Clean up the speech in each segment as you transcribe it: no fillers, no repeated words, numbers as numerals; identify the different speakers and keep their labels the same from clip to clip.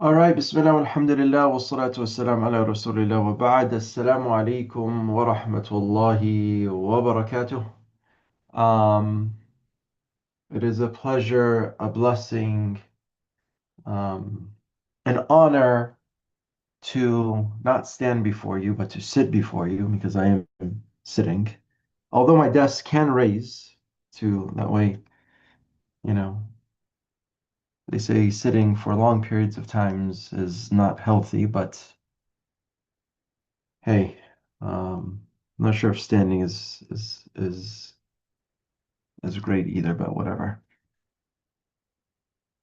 Speaker 1: All right, Bismillah, alhamdulillah, wa salatu wa salam ala Rasulillah wa ba'd. Assalamu alaikum wa rahmatullahi wa barakatuh. Um, it is a pleasure, a blessing, um, an honor to not stand before you, but to sit before you because I am sitting. Although my desk can raise to that way, you know, they say sitting for long periods of times is not healthy, but hey, I'm not sure if standing is great either, but whatever.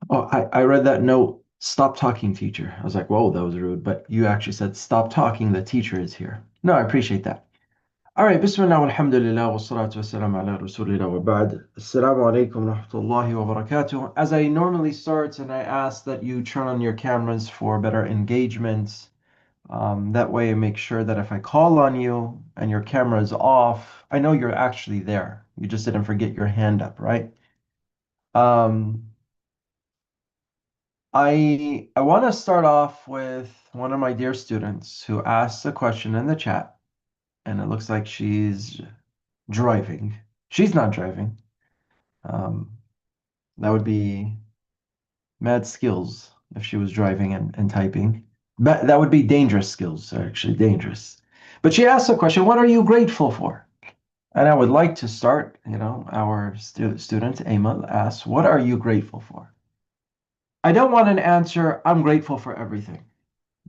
Speaker 1: Oh, I read that note. Stop talking, teacher. I was like, whoa, that was rude. But you actually said, stop talking. The teacher is here. No, I appreciate that. All right. Bismillah, walhamdulillah, wa salatu wa salam ala rasulillah wa ba'd. Assalamu alaikum wa rahmatullahi wa barakatuh. As I normally start, and I ask that you turn on your cameras for better engagement. That way, I make sure that if I call on you and your camera is off, I know you're actually there. You just didn't forget your hand up, right? Um, I want to start off with one of my dear students who asked a question in the chat, and it looks like she's driving. She's not driving. Um, that would be mad skills if she was driving and typing. But that would be dangerous skills, actually dangerous. But she asked a question, what are you grateful for? And I would like to start, our student, Amal, asks, what are you grateful for? I don't want an answer, I'm grateful for everything.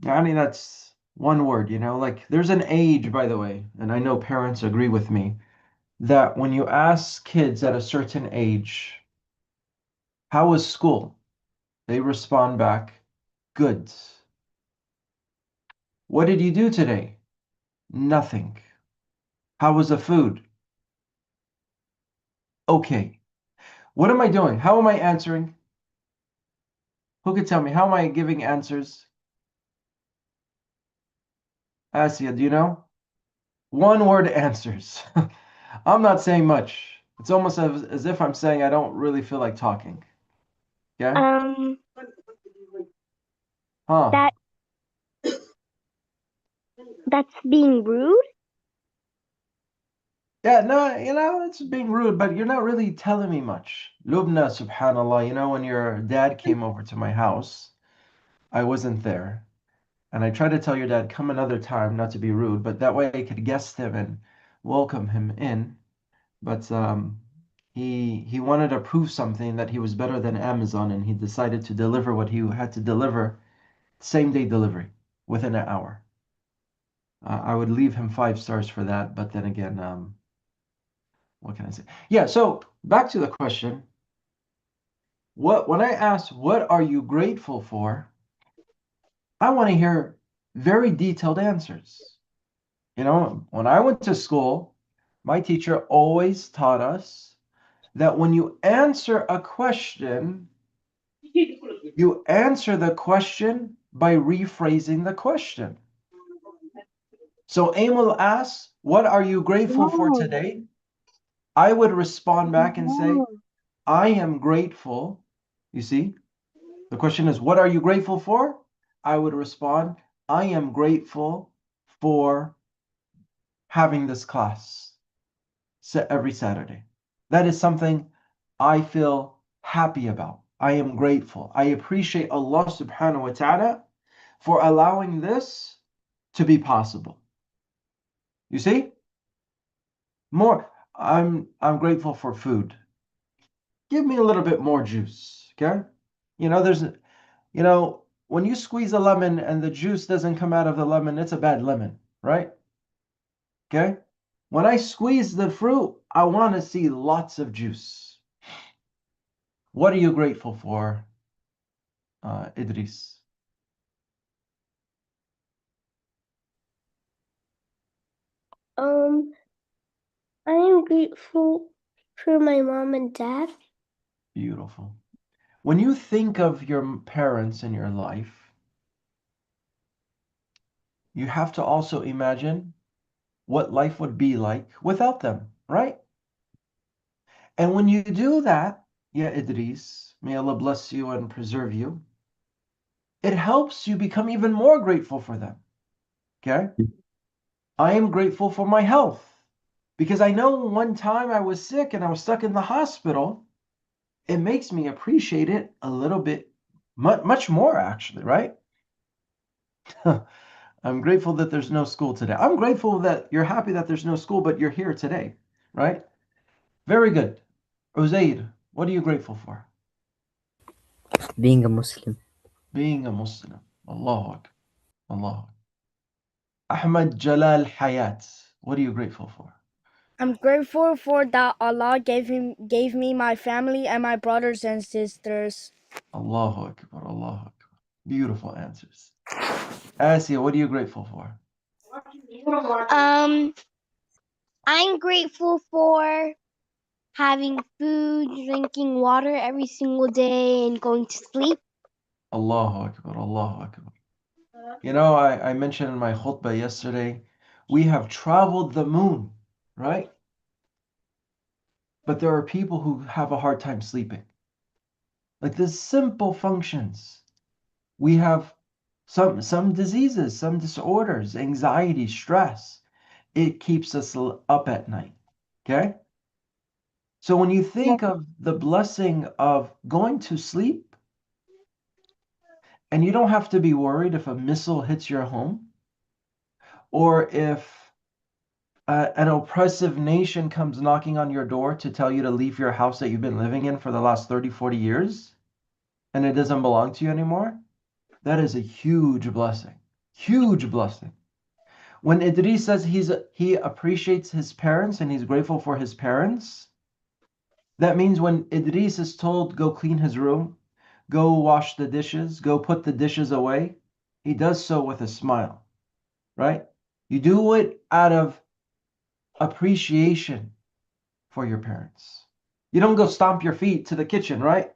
Speaker 1: I mean, that's one word, like there's an age, by the way, and I know parents agree with me, that when you ask kids at a certain age, how was school? They respond back, good. What did you do today? Nothing. How was the food? Okay. What am I doing? How am I answering? Who could tell me? How am I giving answers? Asia, do you know? One word answers. I'm not saying much. It's almost as if I'm saying I don't really feel like talking. Yeah?
Speaker 2: Um,
Speaker 1: Huh.
Speaker 2: that that's being rude.
Speaker 1: Yeah, no, it's being rude, but you're not really telling me much. Lubna, subhanallah, when your dad came over to my house, I wasn't there. And I tried to tell your dad, come another time, not to be rude, but that way I could guest him and welcome him in. But he wanted to prove something that he was better than Amazon, and he decided to deliver what he had to deliver, same day delivery, within an hour. I would leave him 5 stars for that, but then again, what can I say? Yeah, so back to the question. When I ask, what are you grateful for? I want to hear very detailed answers. When I went to school, my teacher always taught us that when you answer a question, you answer the question by rephrasing the question. So Emil asks, what are you grateful for
Speaker 2: No,
Speaker 1: today? I would respond back and say,
Speaker 2: no.
Speaker 1: I am grateful. You see, the question is, what are you grateful for? I would respond, I am grateful for having this class every Saturday. That is something I feel happy about. I am grateful. I appreciate Allah subhanahu wa ta'ala for allowing this to be possible. You see? More I'm grateful for food. Give me a little bit more juice, okay? There's when you squeeze a lemon and the juice doesn't come out of the lemon, it's a bad lemon, right? Okay? When I squeeze the fruit, I want to see lots of juice. What are you grateful for, Idris?
Speaker 2: Um, I am grateful for my mom and dad.
Speaker 1: Beautiful. When you think of your parents in your life, you have to also imagine what life would be like without them, right? And when you do that, yeah, Idris, may Allah bless you and preserve you. it helps you become even more grateful for them. Okay. I am grateful for my health because I know one time I was sick and I was stuck in the hospital. It makes me appreciate it a little bit, much more actually, right? I'm grateful that there's no school today. I'm grateful that you're happy that there's no school, but you're here today, right? Very good. Uzair, what are you grateful for?
Speaker 3: Being a Muslim.
Speaker 1: Being a Muslim. Allahu Akbar. Allahu Akbar. Ahmad Jalal Hayat, what are you grateful for?
Speaker 4: I'm grateful for that Allah gave me my family and my brothers and sisters.
Speaker 1: Allahu Akbar. Allahu Akbar. Beautiful answers. Asia, what are you grateful for?
Speaker 2: Um, I'm grateful for having food, drinking water every single day, and going to sleep.
Speaker 1: Allahu Akbar. Allahu Akbar. You know, I mentioned in my khutbah yesterday, we have traveled the moon, right? But there are people who have a hard time sleeping. Like the simple functions. We have some diseases, some disorders, anxiety, stress. It keeps us up at night. Okay? So when you think of the blessing of going to sleep, and you don't have to be worried if a missile hits your home or if an oppressive nation comes knocking on your door to tell you to leave your house that you've been living in for the last 30, 40 years and it doesn't belong to you anymore, that is a huge blessing. Huge blessing. When Idris says he appreciates his parents and he's grateful for his parents, that means when Idris is told go clean his room, go wash the dishes, go put the dishes away, he does so with a smile, right? You do it out of appreciation for your parents. You don't go stomp your feet to the kitchen, right?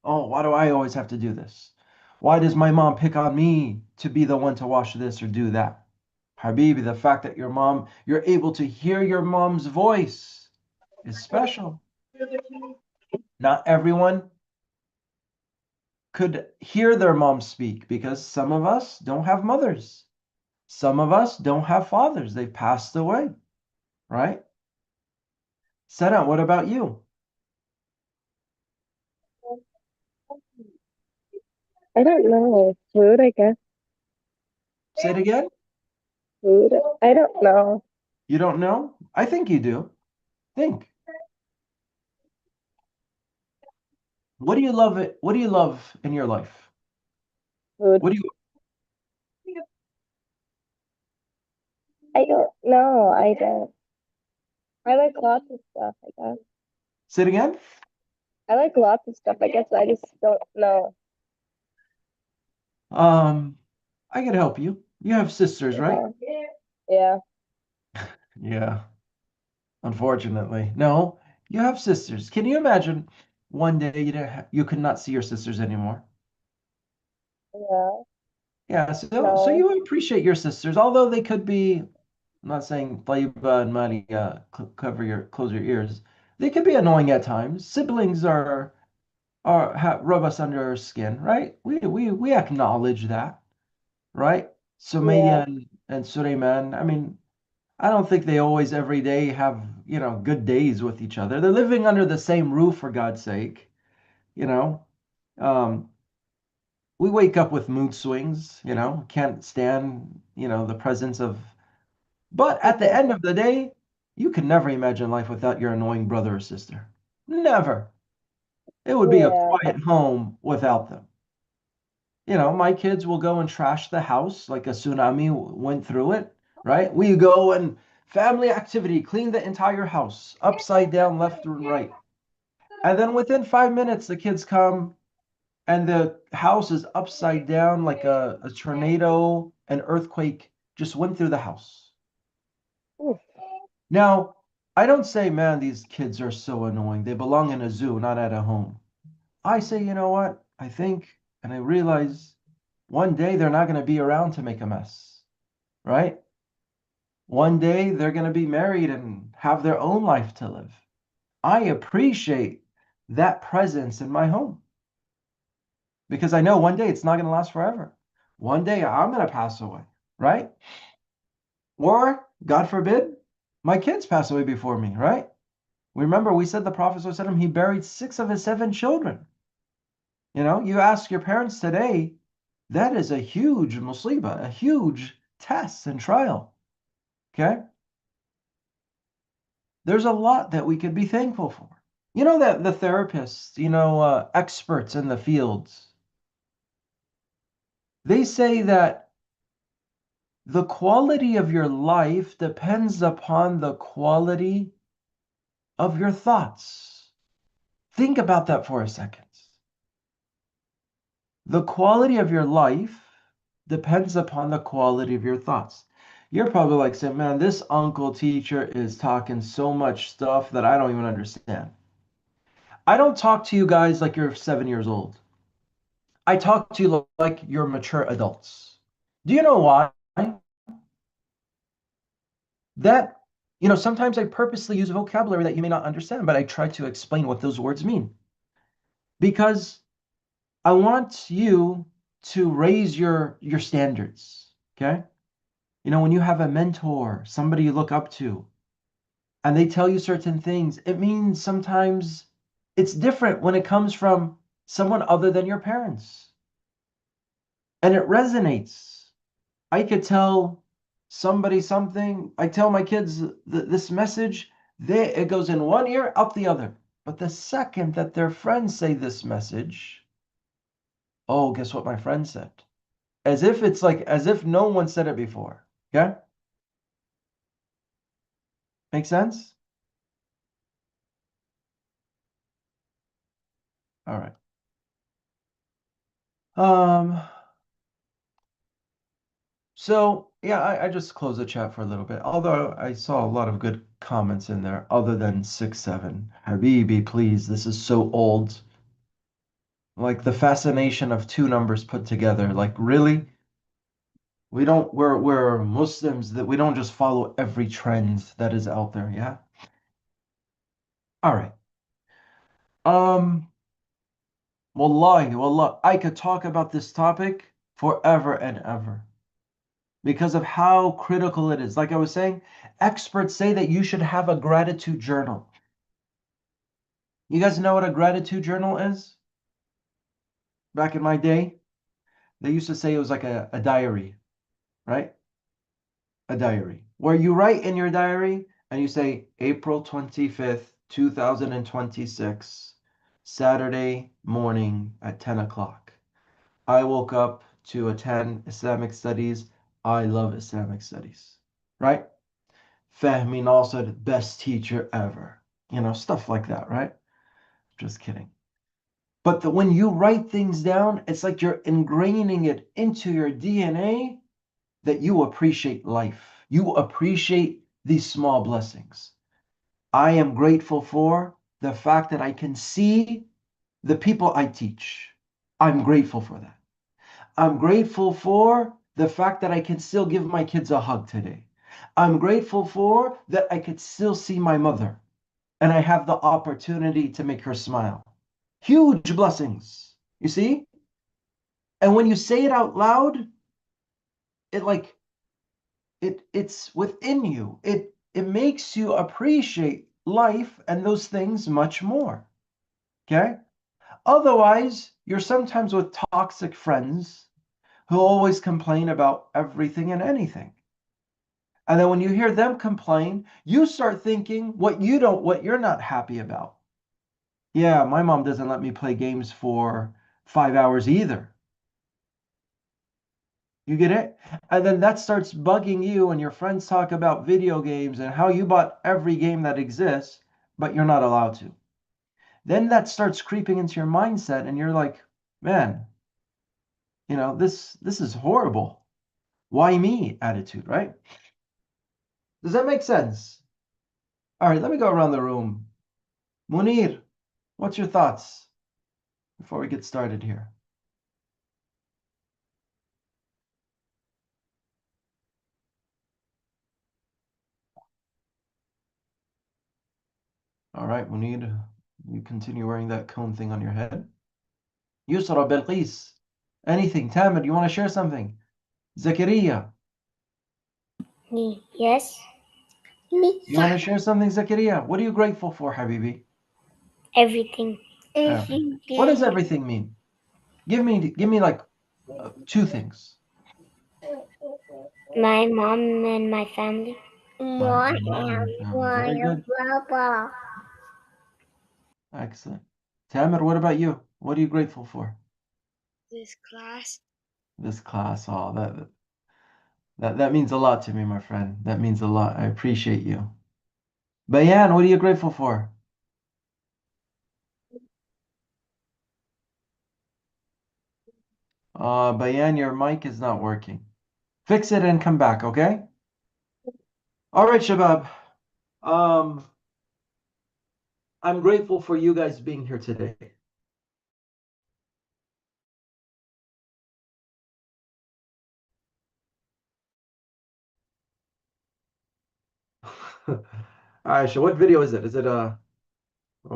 Speaker 1: Oh, why do I always have to do this? Why does my mom pick on me to be the one to wash this or do that? Habibi, the fact that you're able to hear your mom's voice is special. Not everyone could hear their mom speak because some of us don't have mothers. Some of us don't have fathers. They've passed away, right? Sana, what about you?
Speaker 5: I don't know. Food, I guess.
Speaker 1: Say it again.
Speaker 5: Food. I don't know.
Speaker 1: You don't know? I think you do. Think. What do you love it? What do you love in your life?
Speaker 5: Food.
Speaker 1: What do you
Speaker 5: I don't know. I don't. I like lots of stuff, I guess.
Speaker 1: say it again?
Speaker 5: I like lots of stuff, I guess. I just don't know.
Speaker 1: Um, I can help you. You have sisters, right?
Speaker 5: Yeah. Yeah.
Speaker 1: Yeah, unfortunately. No, you have sisters. Can you imagine one day you could not see your sisters anymore?
Speaker 5: Yeah.
Speaker 1: Yeah, so
Speaker 5: No.
Speaker 1: you appreciate your sisters, although they could be, I'm not saying Tayyiba and Mali, close your ears. They could be annoying at times. Siblings rub us under our skin, right? We acknowledge that, right?
Speaker 5: Yeah.
Speaker 1: Sumaya and Sulaiman, I mean, I don't think they always every day have, good days with each other. They're living under the same roof for God's sake, you know. Um, we wake up with mood swings, can't stand, the presence of, but at the end of the day, you can never imagine life without your annoying brother or sister. Never. It would be a
Speaker 5: Yeah.
Speaker 1: quiet home without them. My kids will go and trash the house like a tsunami went through it, right? We go and family activity, clean the entire house, upside down, left and right. And then within 5 minutes, the kids come and the house is upside down like a tornado, an earthquake just went through the house.
Speaker 5: Ooh.
Speaker 1: Now, I don't say, man, these kids are so annoying. They belong in a zoo, not at a home. I say, you know what? I think, and I realize one day they're not going to be around to make a mess, right? One day they're going to be married and have their own life to live. I appreciate that presence in my home. because I know one day it's not going to last forever. One day I'm going to pass away, right? Or, God forbid, my kids pass away before me, right? Remember, we said the Prophet ﷺ, he buried 6 of his 7 children. You ask your parents today, that is a huge musibah, a huge test and trial. Okay? There's a lot that we could be thankful for. You know that the therapists, experts in the fields, they say that the quality of your life depends upon the quality of your thoughts. Think about that for a second. The quality of your life depends upon the quality of your thoughts. You're probably like saying, man, this uncle teacher is talking so much stuff that I don't even understand. I don't talk to you guys like you're 7 years old. I talk to you like you're mature adults. Do you know why? That, sometimes I purposely use a vocabulary that you may not understand, but I try to explain what those words mean. Because I want you to raise your standards. Okay? When you have a mentor, somebody you look up to, and they tell you certain things, it means sometimes it's different when it comes from someone other than your parents. And it resonates. I could tell somebody something, I tell my kids this message, it goes in one ear, out the other. But the second that their friends say this message, oh, guess what my friend said? As if no one said it before. Okay? Make sense? All right. Um, so yeah, I just closed the chat for a little bit. Although I saw a lot of good comments in there, other than 6-7. Habibi, please, this is so old. Like the fascination of two numbers put together. Like really? We're Muslims that we don't just follow every trend that is out there, yeah? All right. Um, wallah, I could talk about this topic forever and ever, because of how critical it is. Like I was saying, experts say that you should have a gratitude journal. You guys know what a gratitude journal is? Back in my day, they used to say it was like a diary, right? A diary where you write in your diary and you say April 25th, 2026, Saturday morning at 10 o'clock. I woke up to attend Islamic studies. I love Islamic studies, right? Fahmi Nasser, best teacher ever. Stuff like that, right? Just kidding. But when you write things down, it's like you're ingraining it into your DNA that you appreciate life. You appreciate these small blessings. I am grateful for the fact that I can see the people I teach. I'm grateful for that. I'm grateful for the fact that I can still give my kids a hug today. I'm grateful for that I could still see my mother and I have the opportunity to make her smile. Huge blessings, you see? And when you say it out loud, it like it's within you. It makes you appreciate life and those things much more. Okay? Otherwise, you're sometimes with toxic friends who always complain about everything and anything. And then when you hear them complain, you start thinking what you're not happy about. Yeah, my mom doesn't let me play games for 5 hours either. You get it? And then that starts bugging you, and your friends talk about video games and how you bought every game that exists, but you're not allowed to. Then that starts creeping into your mindset, and you're like, man, this is horrible. Why me attitude, right? Does that make sense? All right, let me go around the room. Munir, what's your thoughts before we get started here? All right, Munir, you continue wearing that cone thing on your head. Yusra, Bilqis. Anything. Tamer, you want to share something? Zakaria,
Speaker 5: Yes.
Speaker 1: you want to share something, Zakaria? What are you grateful for, Habibi?
Speaker 5: Everything.
Speaker 1: Everything. What does everything mean? Give me like two things.
Speaker 5: My mom and my family.
Speaker 1: Your mom and your family. Very good.
Speaker 5: Papa.
Speaker 1: Excellent. Tamer, what about you? What are you grateful for?
Speaker 2: This class.
Speaker 1: This class. Oh, that means a lot to me, my friend. That means a lot. I appreciate you. Bayan, what are you grateful for? Bayan, your mic is not working. Fix it and come back, okay? All right, Shabab. Um, I'm grateful for you guys being here today. Aisha, what video is it? Is it well,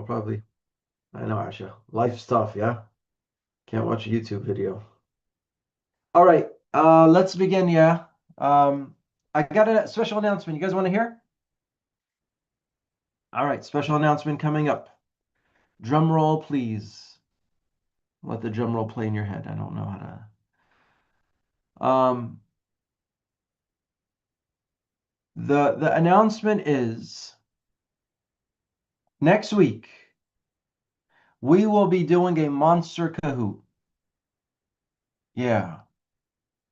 Speaker 1: probably. I know, Aisha. Life stuff, yeah? Can't watch a YouTube video. All right, let's begin, yeah. I got a special announcement. You guys want to hear? All right, special announcement coming up. Drum roll, please. Let the drum roll play in your head. I don't know how to. The announcement is next week we will be doing a monster Kahoot. Yeah.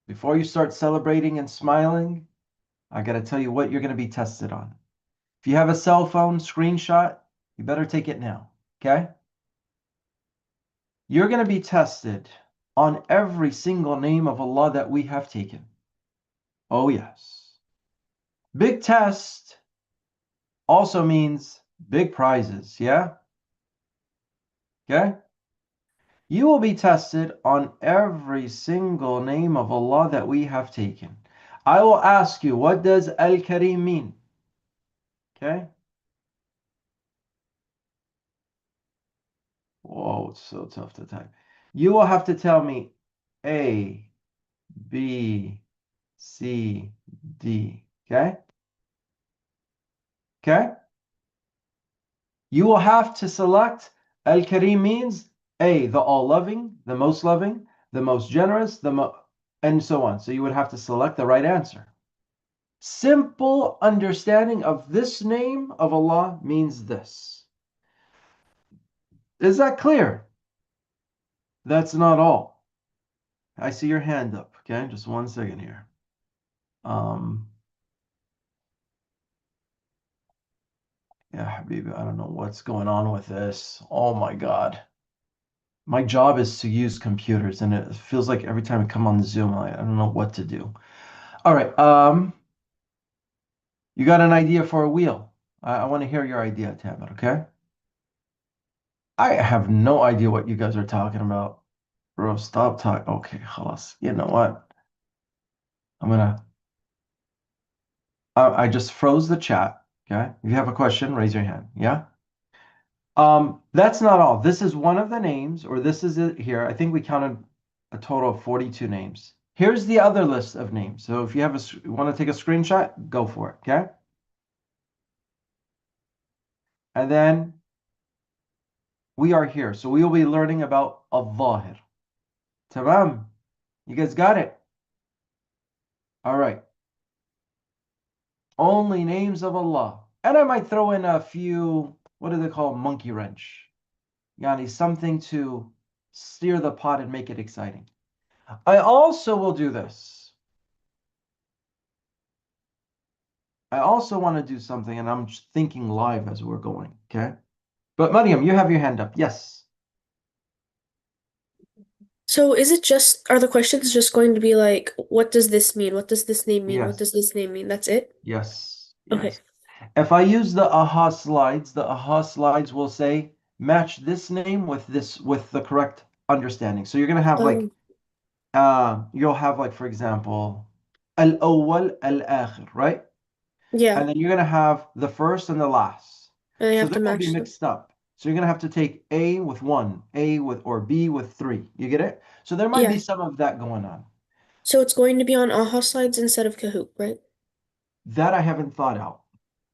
Speaker 1: Before you start celebrating and smiling, I got to tell you what you're going to be tested on. If you have a cell phone screenshot, you better take it now, okay? You're going to be tested on every single name of Allah that we have taken. Oh, yes. Big test also means big prizes, yeah? Okay? You will be tested on every single name of Allah that we have taken. I will ask you, what does Al-Karim mean? Okay? Whoa, it's so tough to type. You will have to tell me A, B, C, D. Okay? Okay? You will have to select Al-Karim means A, the all-loving, the most generous, and so on. So you would have to select the right answer. Simple understanding of this name of Allah means this. Is that clear? That's not all. I see your hand up. Okay, just 1 second here. Yeah, Habibi, I don't know what's going on with this. Oh my God. My job is to use computers, and it feels like every time I come on Zoom, I don't know what to do. All right. You got an idea for a wheel? I want to hear your idea, Tabit, okay? I have no idea what you guys are talking about. Bro, stop talking. Okay, خلاص. You know what? I'm gonna. I just froze the chat. Okay. If you have a question, raise your hand. Yeah. That's not all. This is one of the names, or this is it here. I think we counted a total of 42 names. Here's the other list of names. So if you have want to take a screenshot, go for it. Okay. And then we are here. So we will be learning about Adh-Dhahir. Tamam. You guys got it? All right. Only names of Allah. And I might throw in a few, what do they call monkey wrench? Yani something to steer the pot and make it exciting. I also will do this. I also want to do something, and I'm just thinking live as we're going, okay? But Mariam, you have your hand up. Yes.
Speaker 6: So are the questions just going to be like, what does this mean? What does this name mean? What
Speaker 1: Yes.
Speaker 6: does this name mean? That's it?
Speaker 1: Yes.
Speaker 6: Okay.
Speaker 1: Yes. If I use the aha slides will say match this name with the correct understanding. So you're gonna have like you'll have like, for example, al-awwal al-akhir, right?
Speaker 6: Yeah.
Speaker 1: And then you're gonna have the first and the last.
Speaker 6: And I
Speaker 1: So
Speaker 6: have
Speaker 1: they're
Speaker 6: to
Speaker 1: gonna be
Speaker 6: match them.
Speaker 1: mixed up. So you're gonna have to take A with 1, A with or B with 3. You get it? So there might be
Speaker 6: Yeah.
Speaker 1: some of that going on.
Speaker 6: So it's going to be on AHA slides instead of Kahoot, right?
Speaker 1: That I haven't thought out.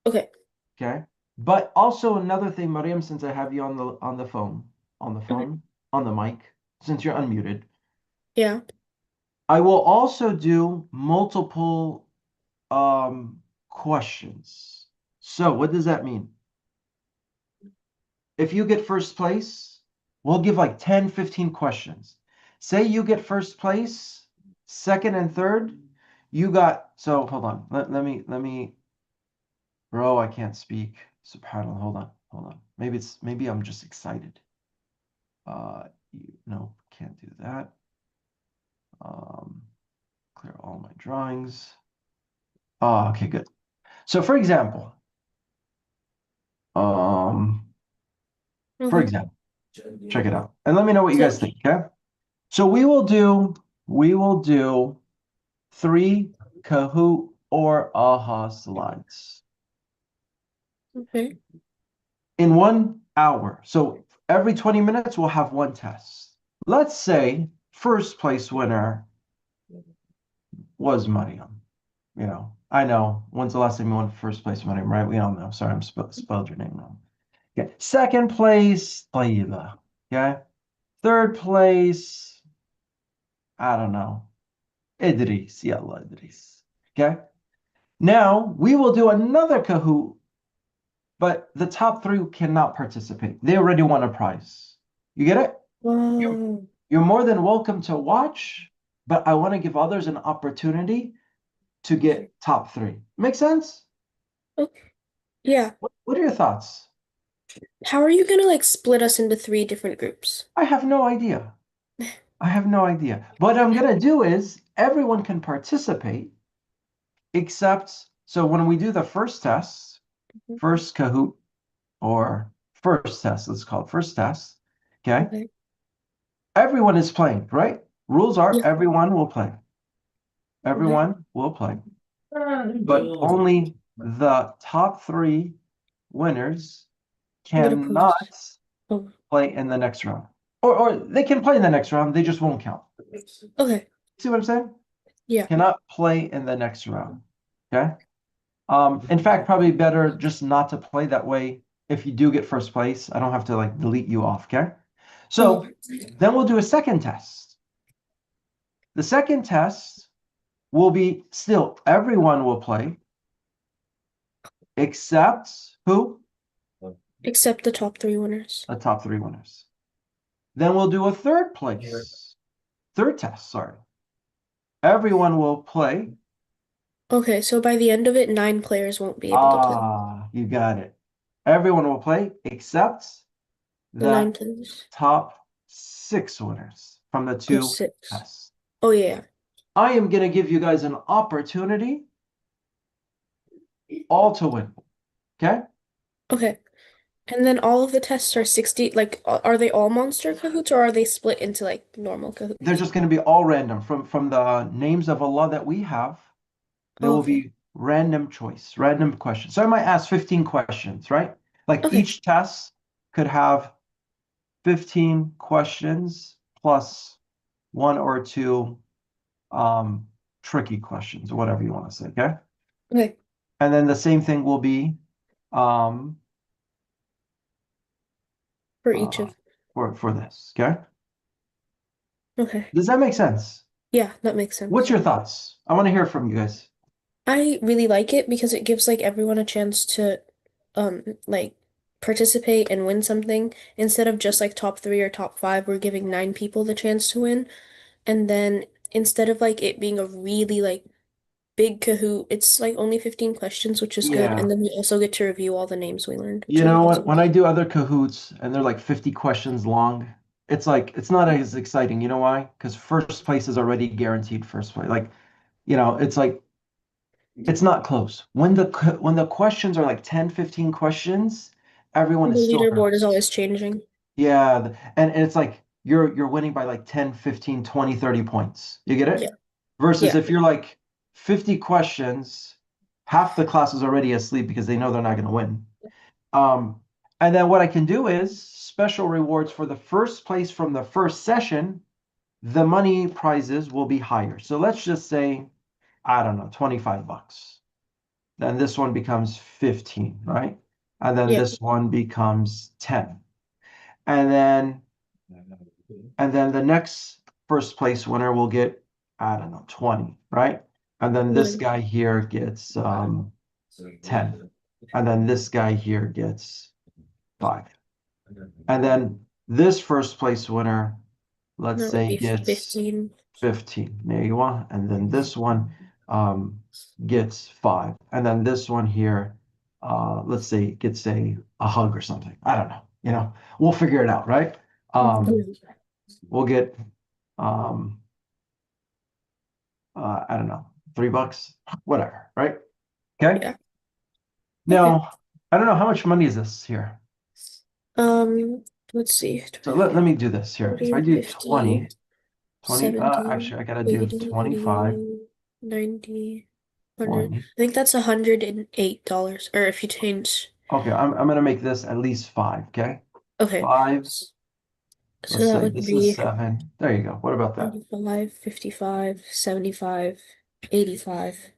Speaker 6: Okay.
Speaker 1: Okay. But also another thing, Mariam, since I have you on the phone,
Speaker 6: Okay.
Speaker 1: on the mic, since you're unmuted,
Speaker 6: Yeah.
Speaker 1: I will also do multiple questions. So what does that mean? If you get first place, we'll give like 10, 15 questions. Say you get first place, second and third, you got, so hold on. Let me, bro, I can't speak. SubhanAllah, hold on. Maybe I'm just excited. No, can't do that. Clear all my drawings. Oh, okay, good. So for example, um,
Speaker 6: Okay.
Speaker 1: check it out. And let me know what you guys think, okay? So we will do 3 Kahoot or AHA slides
Speaker 6: Okay.
Speaker 1: in 1 hour. So every 20 minutes, we'll have 1 test. Let's say first place winner was Mariam. You know, I know. When's the last time you won first place, Mariam, right? We all know. Sorry, I'm spelled your name wrong. Okay. Second place, Tayyiba. Okay. Third place, I don't know. Idris. Yalla, Idris. Okay. Now we will do another Kahoot, but the top 3 cannot participate. They already won a prize. You get it?
Speaker 6: Oh.
Speaker 1: You're more than welcome to watch, but I want to give others an opportunity to get top 3. Make sense?
Speaker 6: Okay. Yeah.
Speaker 1: What are your thoughts?
Speaker 6: How are you gonna like split us into 3 different groups?
Speaker 1: I have no idea. I have no idea. What I'm going to do is everyone can participate, except, so when we do the first test, first Kahoot, or first test, let's call it first test, okay?
Speaker 6: Okay.
Speaker 1: Everyone is playing, right? Rules are
Speaker 6: Yeah.
Speaker 1: everyone will play.
Speaker 6: Okay.
Speaker 1: Everyone will play. But only the top 3 winners
Speaker 6: Get a
Speaker 1: cannot
Speaker 6: prize. Oh.
Speaker 1: play in the next round. Or they can play in the next round, they just won't count.
Speaker 6: Okay.
Speaker 1: See what I'm saying?
Speaker 6: Yeah.
Speaker 1: Cannot play in the next round. Okay. In fact, probably better just not to play that way. If you do get first place, I don't have to like delete you off. Okay. So then we'll do a second test. The second test will be still everyone will play except who?
Speaker 6: Except the top 3 winners.
Speaker 1: The top 3 winners. Then we'll do a third test, sorry. Everyone will play.
Speaker 6: Okay, so by the end of it, 9 players won't be able to play.
Speaker 1: You got it. Everyone will play except
Speaker 6: The 9
Speaker 1: the
Speaker 6: players.
Speaker 1: top 6 winners from the
Speaker 6: Oh,
Speaker 1: 2
Speaker 6: 6.
Speaker 1: tests.
Speaker 6: Oh yeah.
Speaker 1: I am going to give you guys an opportunity all to win. Okay?
Speaker 6: Okay. And then all of the tests are 60, like, are they all monster Kahoots or are they split into like normal Kahoots?
Speaker 1: They're just going to be all random from the names of Allah that we have. There will
Speaker 6: Okay.
Speaker 1: be random choice, random questions. So I might ask 15 questions, right? Like
Speaker 6: Okay.
Speaker 1: each test could have 15 questions plus 1 or 2 tricky questions, or whatever you want to say, okay?
Speaker 6: Okay.
Speaker 1: And then the same thing will be um
Speaker 6: For each of.
Speaker 1: for this, okay?
Speaker 6: Okay.
Speaker 1: Does that make sense?
Speaker 6: Yeah, that makes sense.
Speaker 1: What's your thoughts? I want to hear from you guys.
Speaker 6: I really like it because it gives like everyone a chance to like participate and win something instead of just like top 3 or top 5, we're giving 9 people the chance to win. And then instead of like it being a really like big Kahoot, it's like only 15 questions, which is good.
Speaker 1: Yeah.
Speaker 6: And then we also get to review all the names we learned, which
Speaker 1: You
Speaker 6: is
Speaker 1: know what?
Speaker 6: awesome.
Speaker 1: When I do other Kahoots and they're like 50 questions long, it's like it's not as exciting. You know why? Because first place is already guaranteed first place. Like, it's like it's not close. When the questions are like 10, 15 questions, everyone
Speaker 6: The
Speaker 1: is still
Speaker 6: leaderboard is
Speaker 1: nervous.
Speaker 6: always changing.
Speaker 1: Yeah, and it's like you're winning by like 10, 15, 20, 30 points. You get
Speaker 6: Yeah.
Speaker 1: it? Versus
Speaker 6: Yeah.
Speaker 1: if you're like 50 questions, half the class is already asleep because they know they're not going to win. Um, And then what I can do is special rewards for the first place from the first session. The money prizes will be higher. So let's just say, I don't know, 25 bucks. Then this one becomes 15, right? And then
Speaker 6: Yeah.
Speaker 1: this one becomes 10. And then the next first place winner will get, I don't know, 20, right? And then this guy here gets 10. And then this guy here gets 5. And then this first place winner, let's
Speaker 6: That would
Speaker 1: say,
Speaker 6: be
Speaker 1: gets
Speaker 6: 15.
Speaker 1: 15. There you are. And then this one gets 5. And then this one here, let's say, gets a hug or something. I don't know. We'll figure it out, right? We'll get, um, I don't know, $3, whatever, right? Okay.
Speaker 6: Yeah.
Speaker 1: Now, I don't know how much money is this here.
Speaker 6: Let's see.
Speaker 1: So let me do this here. If I
Speaker 6: 40,
Speaker 1: do
Speaker 6: 50,
Speaker 1: 20,
Speaker 6: 70,
Speaker 1: actually, I gotta do
Speaker 6: 80,
Speaker 1: 25,
Speaker 6: 90, 100.
Speaker 1: 20.
Speaker 6: I think that's $108. Or if you change.
Speaker 1: Okay, I'm gonna make this at least 5, okay?
Speaker 6: Okay.
Speaker 1: 5.
Speaker 6: So
Speaker 1: Let's
Speaker 6: that
Speaker 1: say
Speaker 6: would
Speaker 1: this is
Speaker 6: be
Speaker 1: 7. There you go. What about that?
Speaker 6: 25, 55, 75, 85,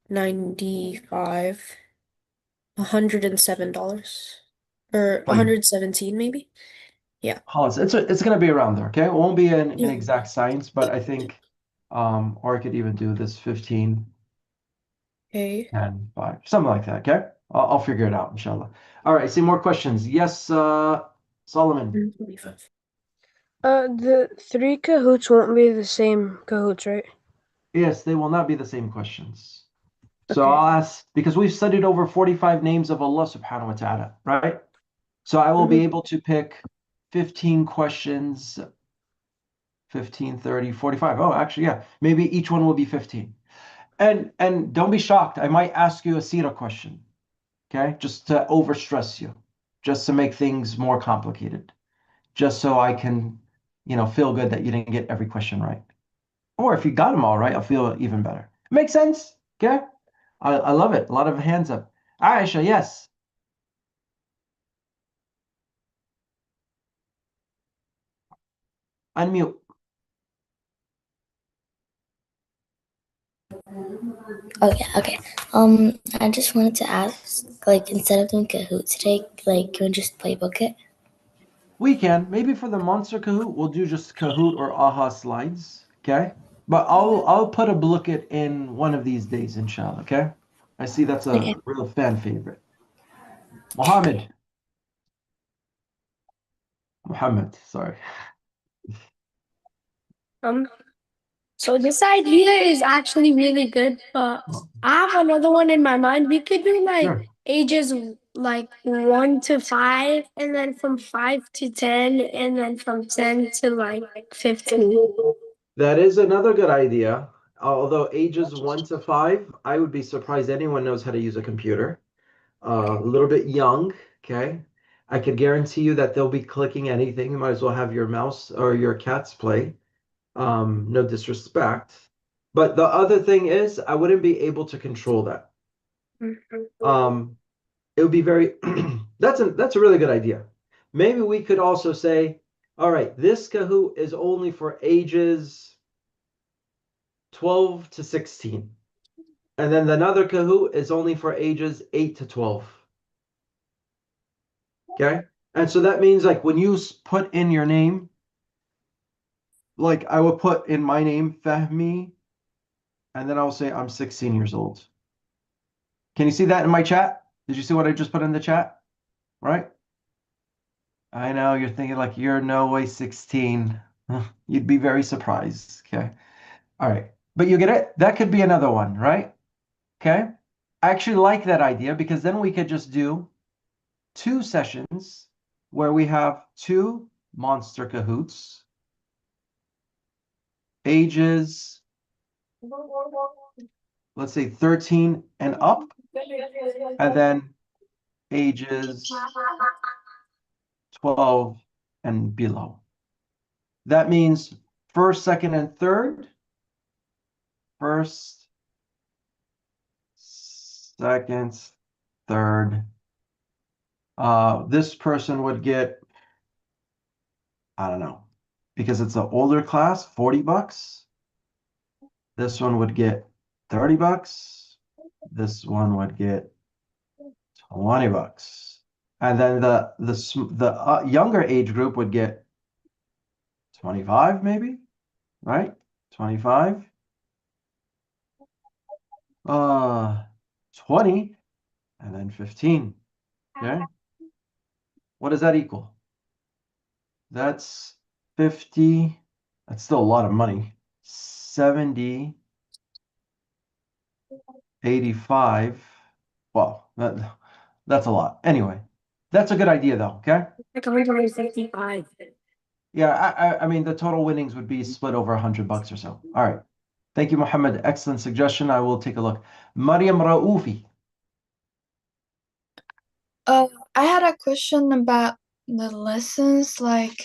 Speaker 6: 95, $107. Or
Speaker 1: Like,
Speaker 6: 117 maybe? Yeah.
Speaker 1: Hollis, it's gonna be around there, okay? It won't be an
Speaker 6: Yeah.
Speaker 1: exact science, but I think, or I could even do this 15
Speaker 6: Okay.
Speaker 1: and 5, something like that, okay? I'll figure it out, inshallah. All right, see more questions. Yes, Solomon.
Speaker 6: 25.
Speaker 7: The 3 cahoots won't be the same cahoots, right?
Speaker 1: Yes, they will not be the same questions. So
Speaker 7: Okay.
Speaker 1: I'll ask, because we've studied over 45 names of Allah subhanahu wa ta'ala, right? So I will be able to pick 15 questions, 15, 30, 45. Oh, actually, yeah. Maybe each one will be 15. And don't be shocked. I might ask you a Sira question, okay? Just to overstress you, just to make things more complicated, just so I can, feel good that you didn't get every question right. Or if you got them all right, I'll feel even better. Makes sense? Okay? I love it. A lot of hands up. Aisha, yes. Unmute.
Speaker 8: Okay. I just wanted to ask, like, instead of doing Kahoot today, like, can we just play book it?
Speaker 1: We can. Maybe for the monster Kahoot, we'll do just Kahoot or AHA slides. Okay? But I'll put a look at in one of these days, inshallah. Okay? I see that's a
Speaker 8: Okay.
Speaker 1: real fan favorite. Mohammed. Muhammad, sorry.
Speaker 9: So this idea is actually really good, but I have another one in my mind. We could do like
Speaker 1: Sure.
Speaker 9: ages like 1 to 5, and then from 5 to 10, and then from 10 to like 15.
Speaker 1: That is another good idea. Although ages 1 to 5, I would be surprised anyone knows how to use a computer. A little bit young, okay? I could guarantee you that they'll be clicking anything. You might as well have your mouse or your cats play. No disrespect. But the other thing is, I wouldn't be able to control that. It would be very, that's a really good idea. Maybe we could also say, all right, this Kahoot is only for ages 12 to 16. And then another Kahoot is only for ages 8 to 12. Okay? And so that means like when you put in your name, like I would put in my name, Fahmi, and then I'll say I'm 16 years old. Can you see that in my chat? Did you see what I just put in the chat? Right? I know you're thinking like you're no way 16. You'd be very surprised. Okay. All right. But you get it? That could be another one, right? Okay. I actually like that idea because then we could just do 2 sessions where we have 2 monster Kahoots, ages, let's say 13 and up, and then ages 12 and below. That means first, second, and third. First, second, third, This person would get, I don't know, because it's an older class, 40 bucks. This one would get 30 bucks. This one would get 20 bucks. And then the younger age group would get 25 maybe, right? 25. 20 and then 15. Okay. What does that equal? That's 50. That's still a lot of money. 70, 85. Well, that's a lot. Anyway, that's a good idea though, okay?
Speaker 9: Like 165.
Speaker 1: Yeah, I mean the total winnings would be split over 100 bucks or so. All right. Thank you, Mohammed. Excellent suggestion. I will take a look. Mariam Raufi.
Speaker 10: I had a question about the lessons, like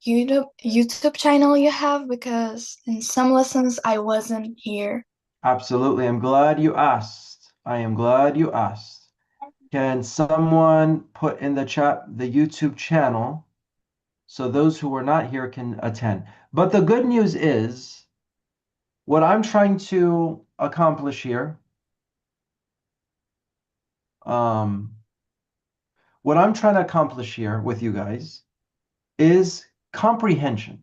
Speaker 10: YouTube channel you have, because in some lessons I wasn't here.
Speaker 1: Absolutely. I'm glad you asked. I am glad you asked. Can someone put in the chat the YouTube channel so those who were not here can attend? But the good news is what I'm trying to accomplish here, what I'm trying to accomplish here with you guys is comprehension.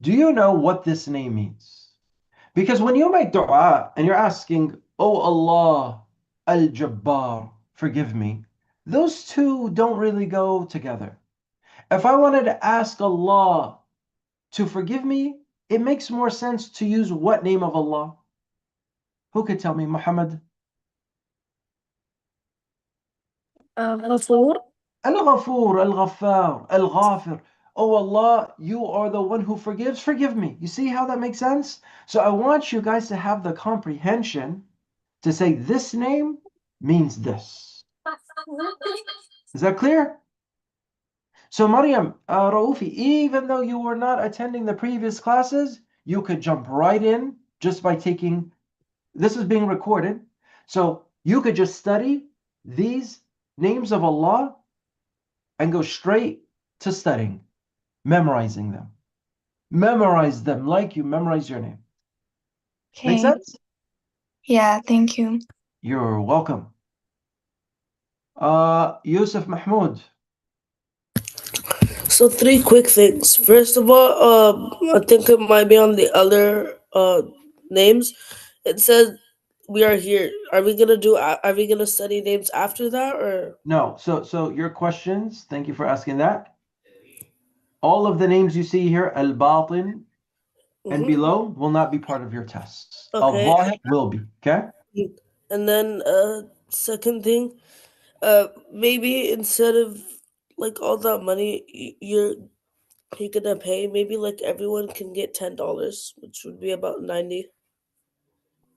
Speaker 1: Do you know what this name means? Because when you make dua and you're asking, Oh Allah, Al-Jabbar, forgive me, those two don't really go together. If I wanted to ask Allah to forgive me, it makes more sense to use what name of Allah? Who could tell me, Muhammad?
Speaker 9: Ghafur.
Speaker 1: Al-Ghafur, Al-Ghaffar, Al-Ghafir. Oh Allah, you are the one who forgives, forgive me. You see how that makes sense? So I want you guys to have the comprehension to say this name means this. Is that clear? So Maryam, Raufi, even though you were not attending the previous classes, you could jump right in just by taking, this is being recorded. So you could just study these names of Allah and go straight to studying, memorizing them. Memorize them like you memorize your name. Make
Speaker 10: Okay.
Speaker 1: sense?
Speaker 10: Yeah, thank you.
Speaker 1: You're welcome. Yusuf Mahmoud.
Speaker 11: So three quick things. First of all, I think it might be on the other names. It says we are here. Are we gonna do? Are we gonna study names after that, or
Speaker 1: No, so your questions, thank you for asking that. All of the names you see here, al-batin and below, will not be part of your tests.
Speaker 11: okay?
Speaker 1: Al-zahir will be, okay?
Speaker 11: And then second thing, maybe instead of like all that money you're gonna pay, maybe like everyone can get $10, which would be about 90.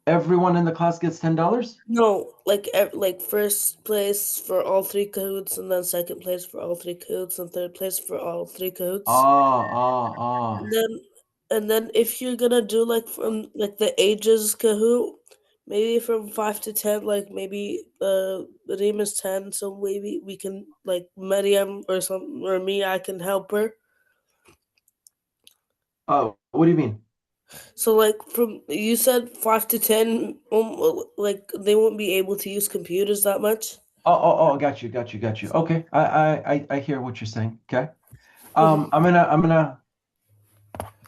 Speaker 1: Everyone in the class gets $10?
Speaker 11: No, like first place for all three cahoots, and then second place for all three cahoots, and third place for all three cahoots.
Speaker 1: Ah.
Speaker 11: And then if you're gonna do like from like the ages Kahoot, maybe from 5 to 10, like maybe Reem is 10, so maybe we can like Mariam or me, I can help her.
Speaker 1: What do you mean?
Speaker 11: So like from you said 5 to 10, like they won't be able to use computers that much.
Speaker 1: Got you. Okay, I hear what you're saying. Okay.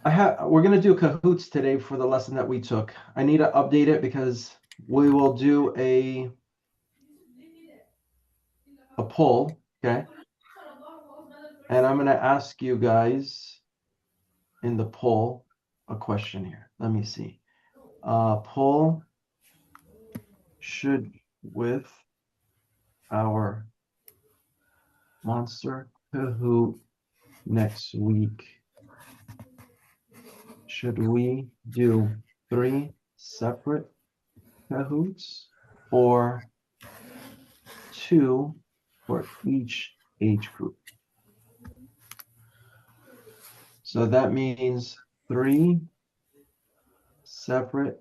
Speaker 1: We're gonna do Kahoots today for the lesson that we took. I need to update it because we will do a poll, okay? And I'm gonna ask you guys in the poll a question here. Let me see. Poll, should with our monster Kahoot next week, should we do 3 separate Kahoots or 2 for each age group? So that means 3 separate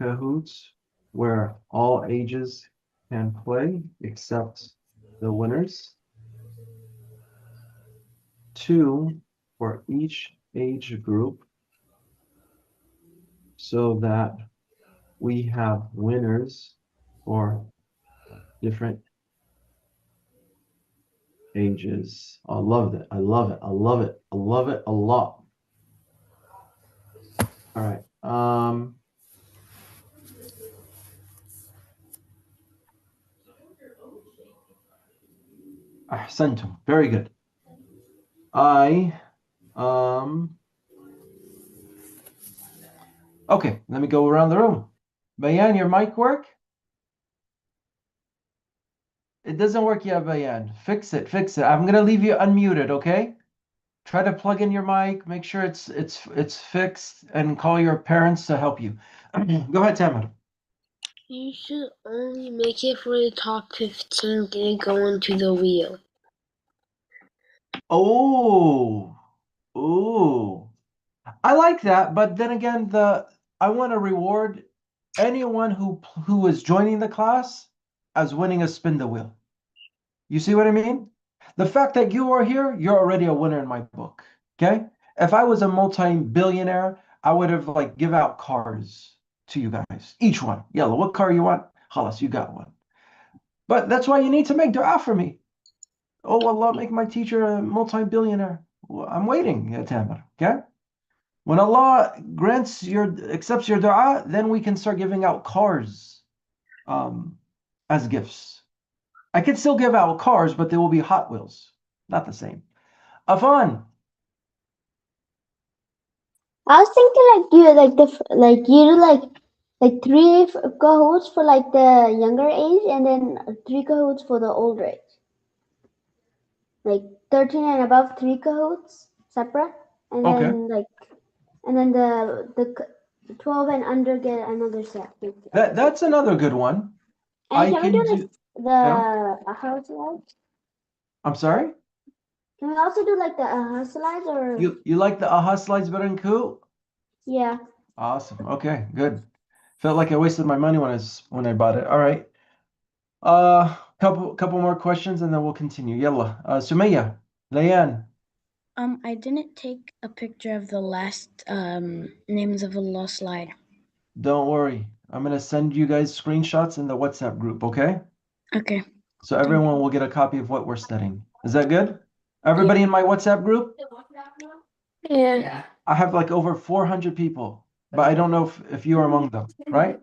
Speaker 1: Kahoots where all ages can play except the winners. 2 for each age group so that we have winners for different ages. I love it. I love it. I love it. I love it a lot. All right. Ahsantum. Very good. Okay, let me go around the room. Bayan, your mic work? It doesn't work yet, Bayan. Fix it, fix it. I'm gonna leave you unmuted, okay? Try to plug in your mic, make sure it's fixed, and call your parents to help you. Go ahead, Tamar.
Speaker 9: You should only make it for the top 15, then go into the wheel.
Speaker 1: Oh, oh, I like that, but then again, I want to reward anyone who is joining the class as winning a spin the wheel. You see what I mean? The fact that you are here, you're already a winner in my book. Okay? If I was a multi-billionaire, I would have like give out cars to you guys. Each one. Yellow, what car you want? Halas, you got one. But that's why you need to make dua for me. Oh Allah, make my teacher a multi-billionaire. Well, I'm waiting, ya Tamar. Okay? When Allah accepts your dua, then we can start giving out cars as gifts. I could still give out cars, but they will be Hot Wheels. Not the same. Afan.
Speaker 2: I was thinking like you you do like three cahoots for like the younger age and then three cahoots for the older age. Like 13 and above, three cahoots separate, and
Speaker 1: Okay.
Speaker 2: then the 12 and under get another set.
Speaker 1: That's another good one.
Speaker 2: And can we do
Speaker 1: do.
Speaker 2: the house slides?
Speaker 1: I'm sorry?
Speaker 2: Can we also do like the house slides or?
Speaker 1: You like the aha slides better than cool?
Speaker 2: Yeah.
Speaker 1: Awesome. Okay, good. Felt like I wasted my money when I bought it. All right. Couple more questions and then we'll continue. Yalla. Sumaya, Layan.
Speaker 4: I didn't take a picture of the last names of Allah slide.
Speaker 1: Don't worry. I'm gonna send you guys screenshots in the WhatsApp group, okay?
Speaker 4: Okay.
Speaker 1: So everyone will get a copy of what we're studying. Is that good? Everybody in my WhatsApp group?
Speaker 9: Yeah.
Speaker 1: I have like over 400 people, but I don't know if you are among them, right?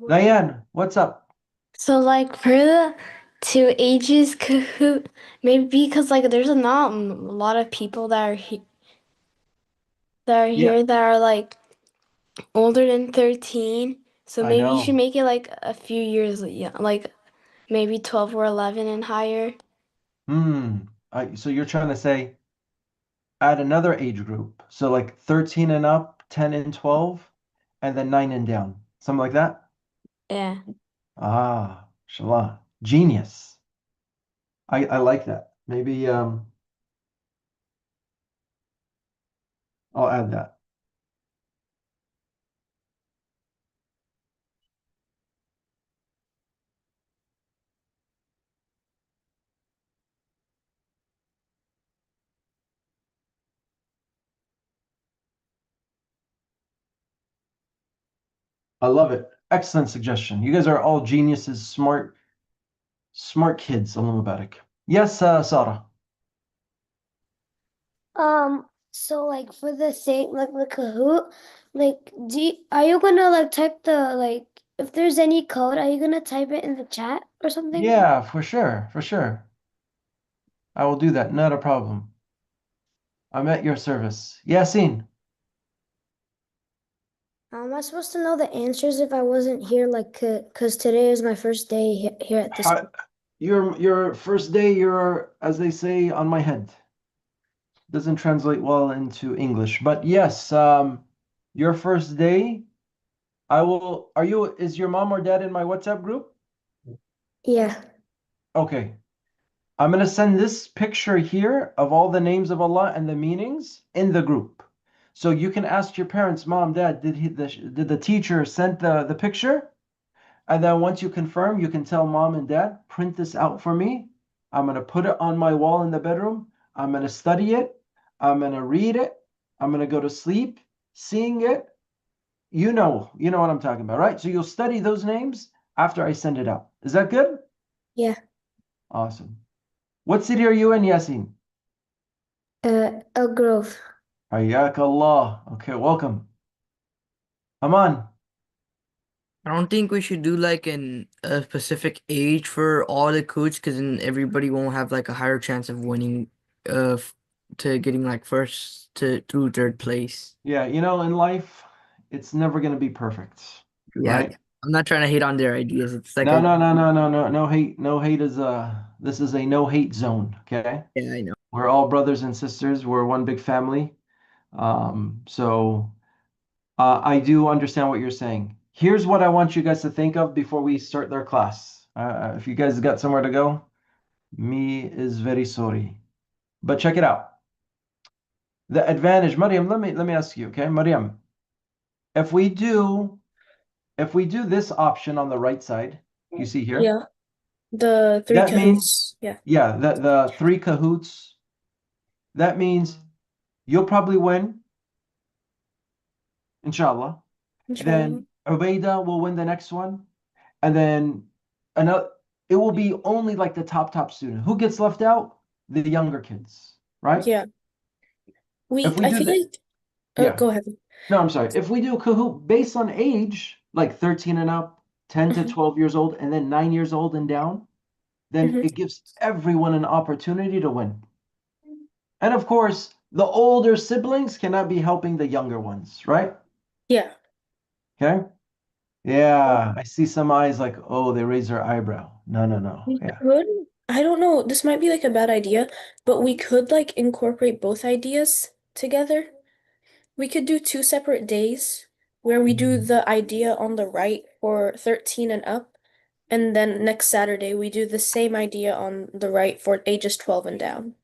Speaker 1: Diane, what's up?
Speaker 9: So like for the two ages Kahoot, maybe because like there's not a lot of people that are
Speaker 1: Yeah,
Speaker 9: here that are like older than 13. So
Speaker 1: I
Speaker 9: maybe you should
Speaker 1: know.
Speaker 9: make it like a few years, yeah, like maybe 12 or 11 and higher.
Speaker 1: So you're trying to say add another age group. So like 13 and up, 10 and 12, and then 9 and down. Something like that?
Speaker 9: Yeah.
Speaker 1: Ah, Shallah. Genius. I like that. Maybe I'll add that. I love it. Excellent suggestion. You guys are all geniuses, smart kids. Allah Mubarak. Yes, Sarah.
Speaker 9: So like for the same like the Kahoot, like are you gonna like type the like if there's any code, are you gonna type it in the chat or something?
Speaker 1: Yeah, for sure, for sure. I will do that. Not a problem. I'm at your service. Yasin.
Speaker 9: How am I supposed to know the answers if I wasn't here? Like, cause today is my first day here at this.
Speaker 1: Your first day, you're, as they say, on my head. Doesn't translate well into English, but yes, your first day, is your mom or dad in my WhatsApp group?
Speaker 9: Yeah.
Speaker 1: Okay. I'm gonna send this picture here of all the names of Allah and the meanings in the group. So you can ask your parents, mom, dad, did the teacher send the picture? And then once you confirm, you can tell mom and dad, print this out for me I'm going to put it on my wall in the bedroom. I'm going to study it. I'm going to read it. I'm going to go to sleep seeing it. You know what I'm talking about, right? So you'll study those names after I send it out. Is that good?
Speaker 6: Yeah.
Speaker 1: Awesome. What city are you in, Yasin?
Speaker 9: Elk Grove.
Speaker 1: Hayyak Allah. Okay, welcome. Aman.
Speaker 3: I don't think we should do like a specific age for all the coach because then everybody won't have like a higher chance of winning to getting like first to through third place.
Speaker 1: Yeah, in life, it's never going to be perfect,
Speaker 3: Yeah,
Speaker 1: right?
Speaker 3: I'm not trying to hate on their ideas. It's like
Speaker 1: No, no, no, no, no, no, no hate. No hate is this is a no hate zone, okay?
Speaker 3: yeah, I know.
Speaker 1: We're all brothers and sisters. We're one big family. So I do understand what you're saying. Here's what I want you guys to think of before we start their class. If you guys got somewhere to go, me is very sorry. But check it out. The advantage, Mariam, let me ask you, okay? Mariam, if we do this option on the right side, you see here,
Speaker 6: Yeah. The three
Speaker 1: that means,
Speaker 6: cahoots. Yeah.
Speaker 1: yeah, the three cahoots, that means you'll probably win, inshallah.
Speaker 6: Inshallah.
Speaker 1: Then Ubaida will win the next one. And then another, it will be only like the top student. Who gets left out? The younger kids, right?
Speaker 6: Yeah.
Speaker 1: If we
Speaker 6: I
Speaker 1: do
Speaker 6: feel
Speaker 1: that,
Speaker 6: like
Speaker 1: yeah.
Speaker 6: go ahead.
Speaker 1: No, I'm sorry. If we do Kahoot based on age, like 13 and up, 10 to 12 years old, and then 9 years old and down, then
Speaker 6: Mhm.
Speaker 1: it gives everyone an opportunity to win. And of course, the older siblings cannot be helping the younger ones, right?
Speaker 6: Yeah.
Speaker 1: Okay. Yeah, I see some eyes like, oh, they raise their eyebrow. No, no, no.
Speaker 6: We
Speaker 1: Yeah.
Speaker 6: could, I don't know, this might be like a bad idea, but we could like incorporate both ideas together. We could do two separate days where we do the idea on the right for 13 and up, and then next Saturday we do the same idea on the right for ages 12 and down.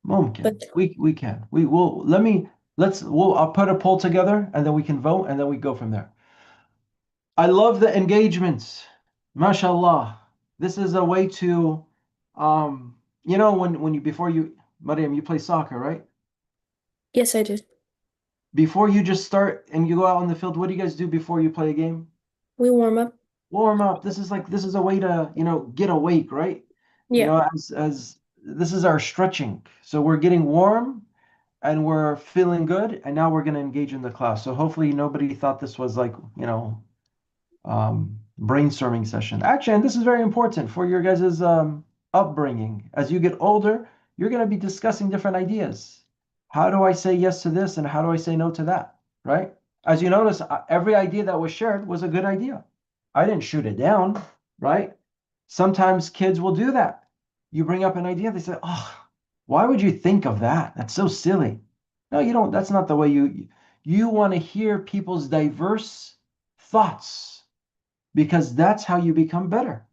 Speaker 1: Mumkin.
Speaker 6: But
Speaker 1: We can. We will I'll put a poll together and then we can vote and then we go from there. I love the engagements. MashaAllah. This is a way to when you before you Mariam, you play soccer, right?
Speaker 6: yes, I did.
Speaker 1: Before you just start and you go out on the field, what do you guys do before you play a game?
Speaker 6: We warm up.
Speaker 1: Warm up. This is a way to, get awake, right?
Speaker 6: Yeah.
Speaker 1: As this is our stretching. So we're getting warm and we're feeling good, and now we're going to engage in the class. So hopefully nobody thought this was like, brainstorming session. Actually, and this is very important for your guys' upbringing. As you get older, you're going to be discussing different ideas. How do I say yes to this and how do I say no to that? Right? As you notice, every idea that was shared was a good idea. I didn't shoot it down, right? Sometimes kids will do that. You bring up an idea, they say, "Oh, why would you think of that? That's so silly." No, you don't. That's not the way you want to hear people's diverse thoughts because that's how you become better.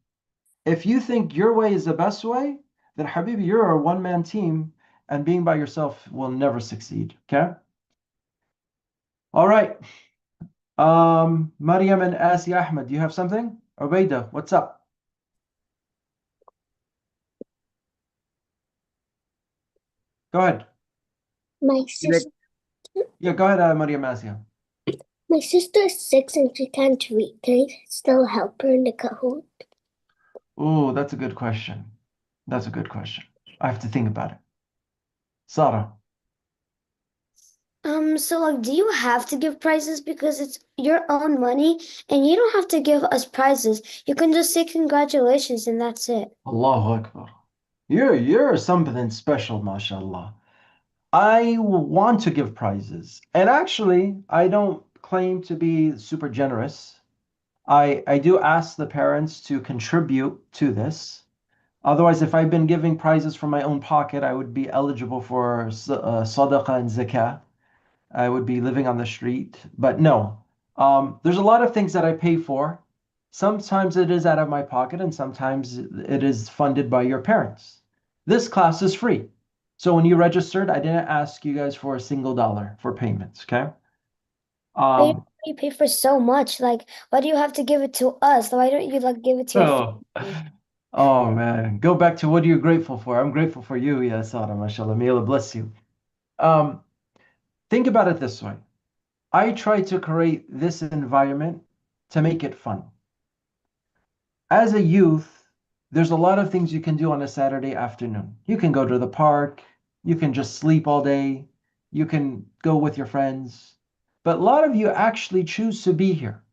Speaker 1: If you think your way is the best way, then Habibi, you're a one-man team and being by yourself will never succeed. Okay? All right. Mariam and Asi Ahmed, do you have something? Ubaida, what's up? Go ahead.
Speaker 8: My sister,
Speaker 1: Yeah, go ahead, Mariam Asia.
Speaker 8: my sister's 6 and she can't read. Can I still help her in the Kahoot?
Speaker 1: Oh, that's a good question. That's a good question. I have to think about it. Sarah.
Speaker 9: So like, do you have to give prizes because it's your own money and you don't have to give us prizes. You can just say congratulations and that's it.
Speaker 1: Allahu Akbar. You're something special, mashallah. I want to give prizes. And actually, I don't claim to be super generous. I do ask the parents to contribute to this. Otherwise, if I've been giving prizes from my own pocket, I would be eligible for sadaqah and zakah. I would be living on the street. But no, there's a lot of things that I pay for. Sometimes it is out of my pocket, and sometimes it is funded by your parents. This class is free. So when you registered, I didn't ask you guys for a single dollar for payments, okay?
Speaker 9: But you pay for so much. Like, why do you have to give it to us? Why don't you like give it to your
Speaker 1: So
Speaker 9: family?
Speaker 1: Oh man, go back to what are you grateful for? I'm grateful for you, ya Sarah, mashallah. May Allah bless you. Um, think about it this way. I try to create this environment to make it fun. As a youth, there's a lot of things you can do on a Saturday afternoon. You can go to the park, you can just sleep all day, you can go with your friends. But a lot of you actually choose to be here.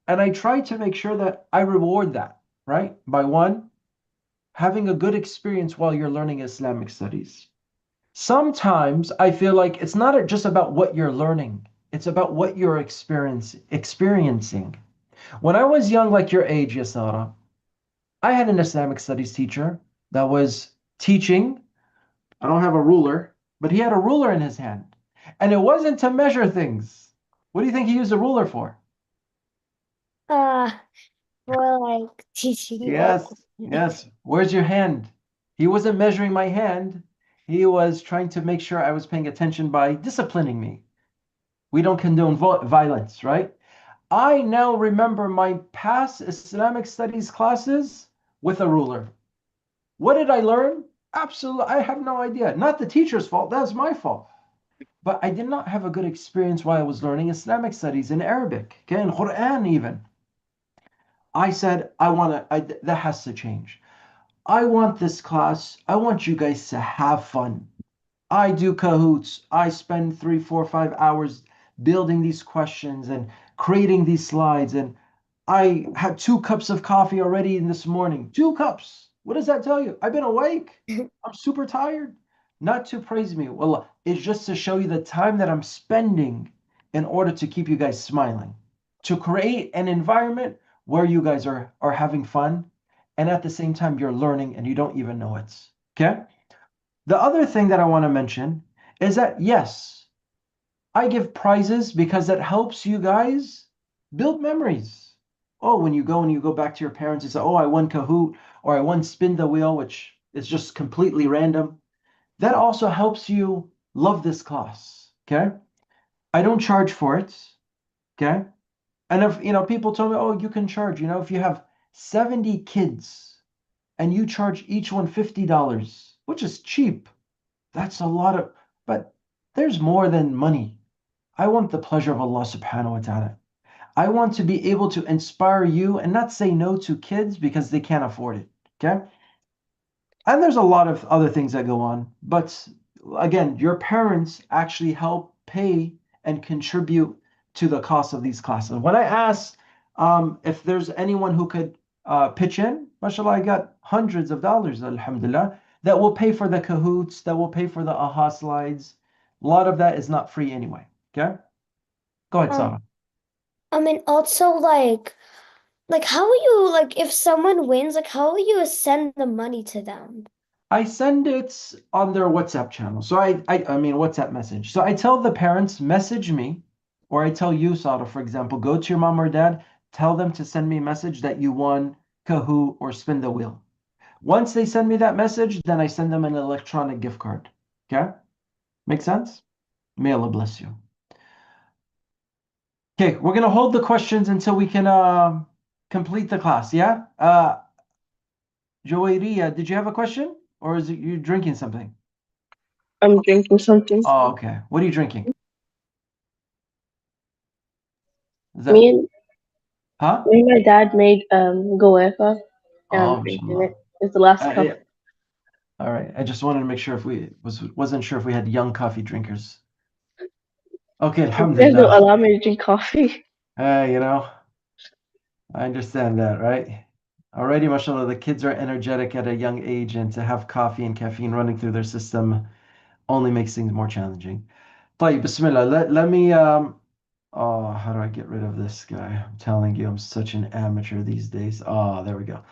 Speaker 1: And I try to make sure that I reward that, right? By one, having a good experience while you're learning Islamic studies. Sometimes I feel like it's not just about what you're learning, it's about what you're experiencing. When I was young, like your age, Yasara, I had an Islamic studies teacher that was teaching. I don't have a ruler, but he had a ruler in his hand. And it wasn't to measure things. What do you think he used a ruler for?
Speaker 9: Uh, for like teaching you all.
Speaker 1: Yes, yes. Where's your hand? He wasn't measuring my hand. He was trying to make sure I was paying attention by disciplining me. We don't condone violence, right? I now remember my past Islamic studies classes with a ruler. What did I learn? Absolutely, I have no idea. Not the teacher's fault, that's my fault. But I did not have a good experience while I was learning Islamic studies in Arabic, okay, in Quran even. I said, that has to change. I want this class, I want you guys to have fun. I do Kahoots. I spend 3, 4, 5 hours building these questions and creating these slides. And I had 2 cups of coffee already in this morning. 2 cups. What does that tell you? I've been awake. I'm super tired. Not to praise me. Well, it's just to show you the time that I'm spending in order to keep you guys smiling, to create an environment where you guys are having fun. And at the same time, you're learning and you don't even know it. Okay? The other thing that I want to mention is that, yes, I give prizes because that helps you guys build memories. Oh, when you go and you go back to your parents and say, oh, I won Kahoot or I won Spin the Wheel, which is just completely random. That also helps you love this class. Okay. I don't charge for it. Okay. And if, people told me, oh, you can charge, if you have 70 kids and you charge each one $50, which is cheap. That's a lot of, but there's more than money. I want the pleasure of Allah subhanahu wa ta'ala. I want to be able to inspire you and not say no to kids because they can't afford it. Okay. And there's a lot of other things that go on. But again, your parents actually help pay and contribute to the cost of these classes. When I asked if there's anyone who could pitch in, mashallah, I got hundreds of dollars, alhamdulillah, that will pay for the Kahoots, that will pay for the AHA slides. A lot of that is not free anyway. Okay? Go ahead,
Speaker 9: Um,
Speaker 1: Sarah.
Speaker 9: I mean, also like how will you like if someone wins, like how will you send the money to them?
Speaker 1: I send it on their WhatsApp channel. So I mean WhatsApp message. So I tell the parents, message me, or I tell you, Sada, for example, go to your mom or dad, tell them to send me a message that you won Kahoot or Spin the Wheel. Once they send me that message, then I send them an electronic gift card. Okay? Make sense? May Allah bless you. Okay, we're gonna hold the questions until we can complete the class. Yeah? Joeria, did you have a question? Or is it you drinking something?
Speaker 7: I'm drinking something.
Speaker 1: Oh, okay. What are you drinking? Is that
Speaker 7: Me and
Speaker 1: huh?
Speaker 7: me and my dad made guava, and I'm
Speaker 1: Oh,
Speaker 7: drinking
Speaker 1: mashallah.
Speaker 7: it. It's the last cup.
Speaker 1: Yeah. All right. I just wanted to make sure if we wasn't sure if we had young coffee drinkers. Okay,
Speaker 7: You guys don't
Speaker 1: alhamdulillah.
Speaker 7: allow me to drink coffee.
Speaker 1: You know, I understand that, right? Already, mashallah, the kids are energetic at a young age, and to have coffee and caffeine running through their system only makes things more challenging. طيب, bismillah. Let me oh, how do I get rid of this guy? I'm telling you, I'm such an amateur these days. Oh, there we go.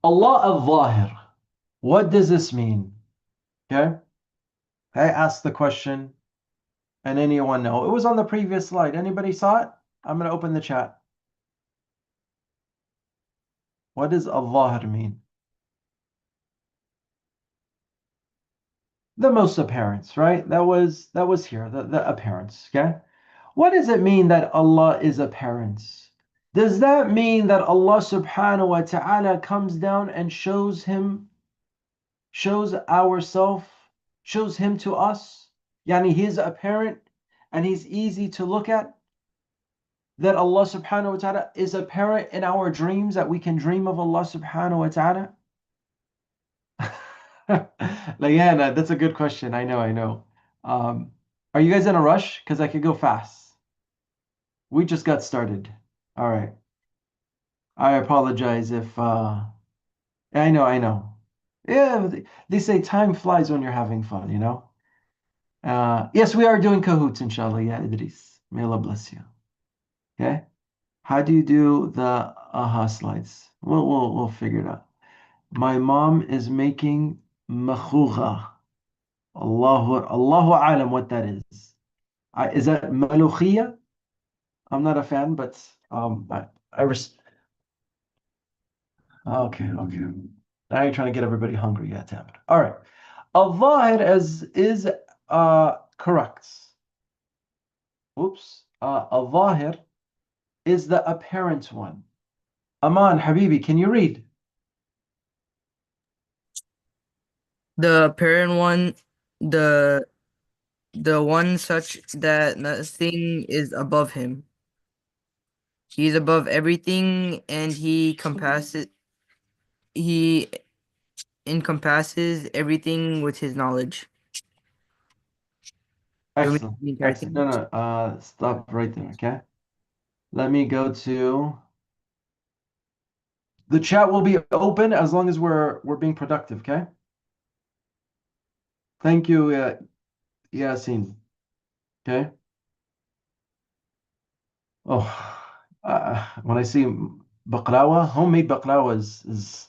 Speaker 1: Allah al-Zahir. What does this mean? Okay. I asked the question, and anyone know? It was on the previous slide. Anybody saw it? I'm going to open the chat. What does al-Zahir mean? The most appearance, right? That was here, the appearance, okay? What does it mean that Allah is appearance? Does that mean that Allah subhanahu wa ta'ala comes down and shows him, shows ourself, shows him to us? Yani he's apparent and he's easy to look at? That Allah subhanahu wa ta'ala is apparent in our dreams, that we can dream of Allah subhanahu wa ta'ala? Leanna, that's a good question. I know, I know. Are you guys in a rush? Because I could go fast. We just got started. All right. I apologize if I know, I know. Yeah, they say time flies when you're having fun, you know? Yes, we are doing cahoots, inshallah. Yeah, Idris. May Allah bless you. Okay. How do you do the aha slides? We'll figure it out. My mom is making makhugha. Allahu alam what that is. Is that malukhia? I'm not a fan, but I okay, okay. Now you're trying to get everybody hungry. Yeah, damn it. All right. Adh-Dhahir is correct. Oops. Adh-Dhahir is the apparent one. Aman, Habibi, can you read?
Speaker 3: The apparent one, the one such that nothing is above him. He's above everything, and he encompasses everything with his knowledge. You want me to
Speaker 1: Excellent.
Speaker 3: read the entire
Speaker 1: Excellent. No,
Speaker 3: thing?
Speaker 1: no, stop right there, okay? Let me go to the chat will be open as long as we're being productive, okay? Thank you, Yasin. Okay. Oh, when I see baklawa, homemade baklawa is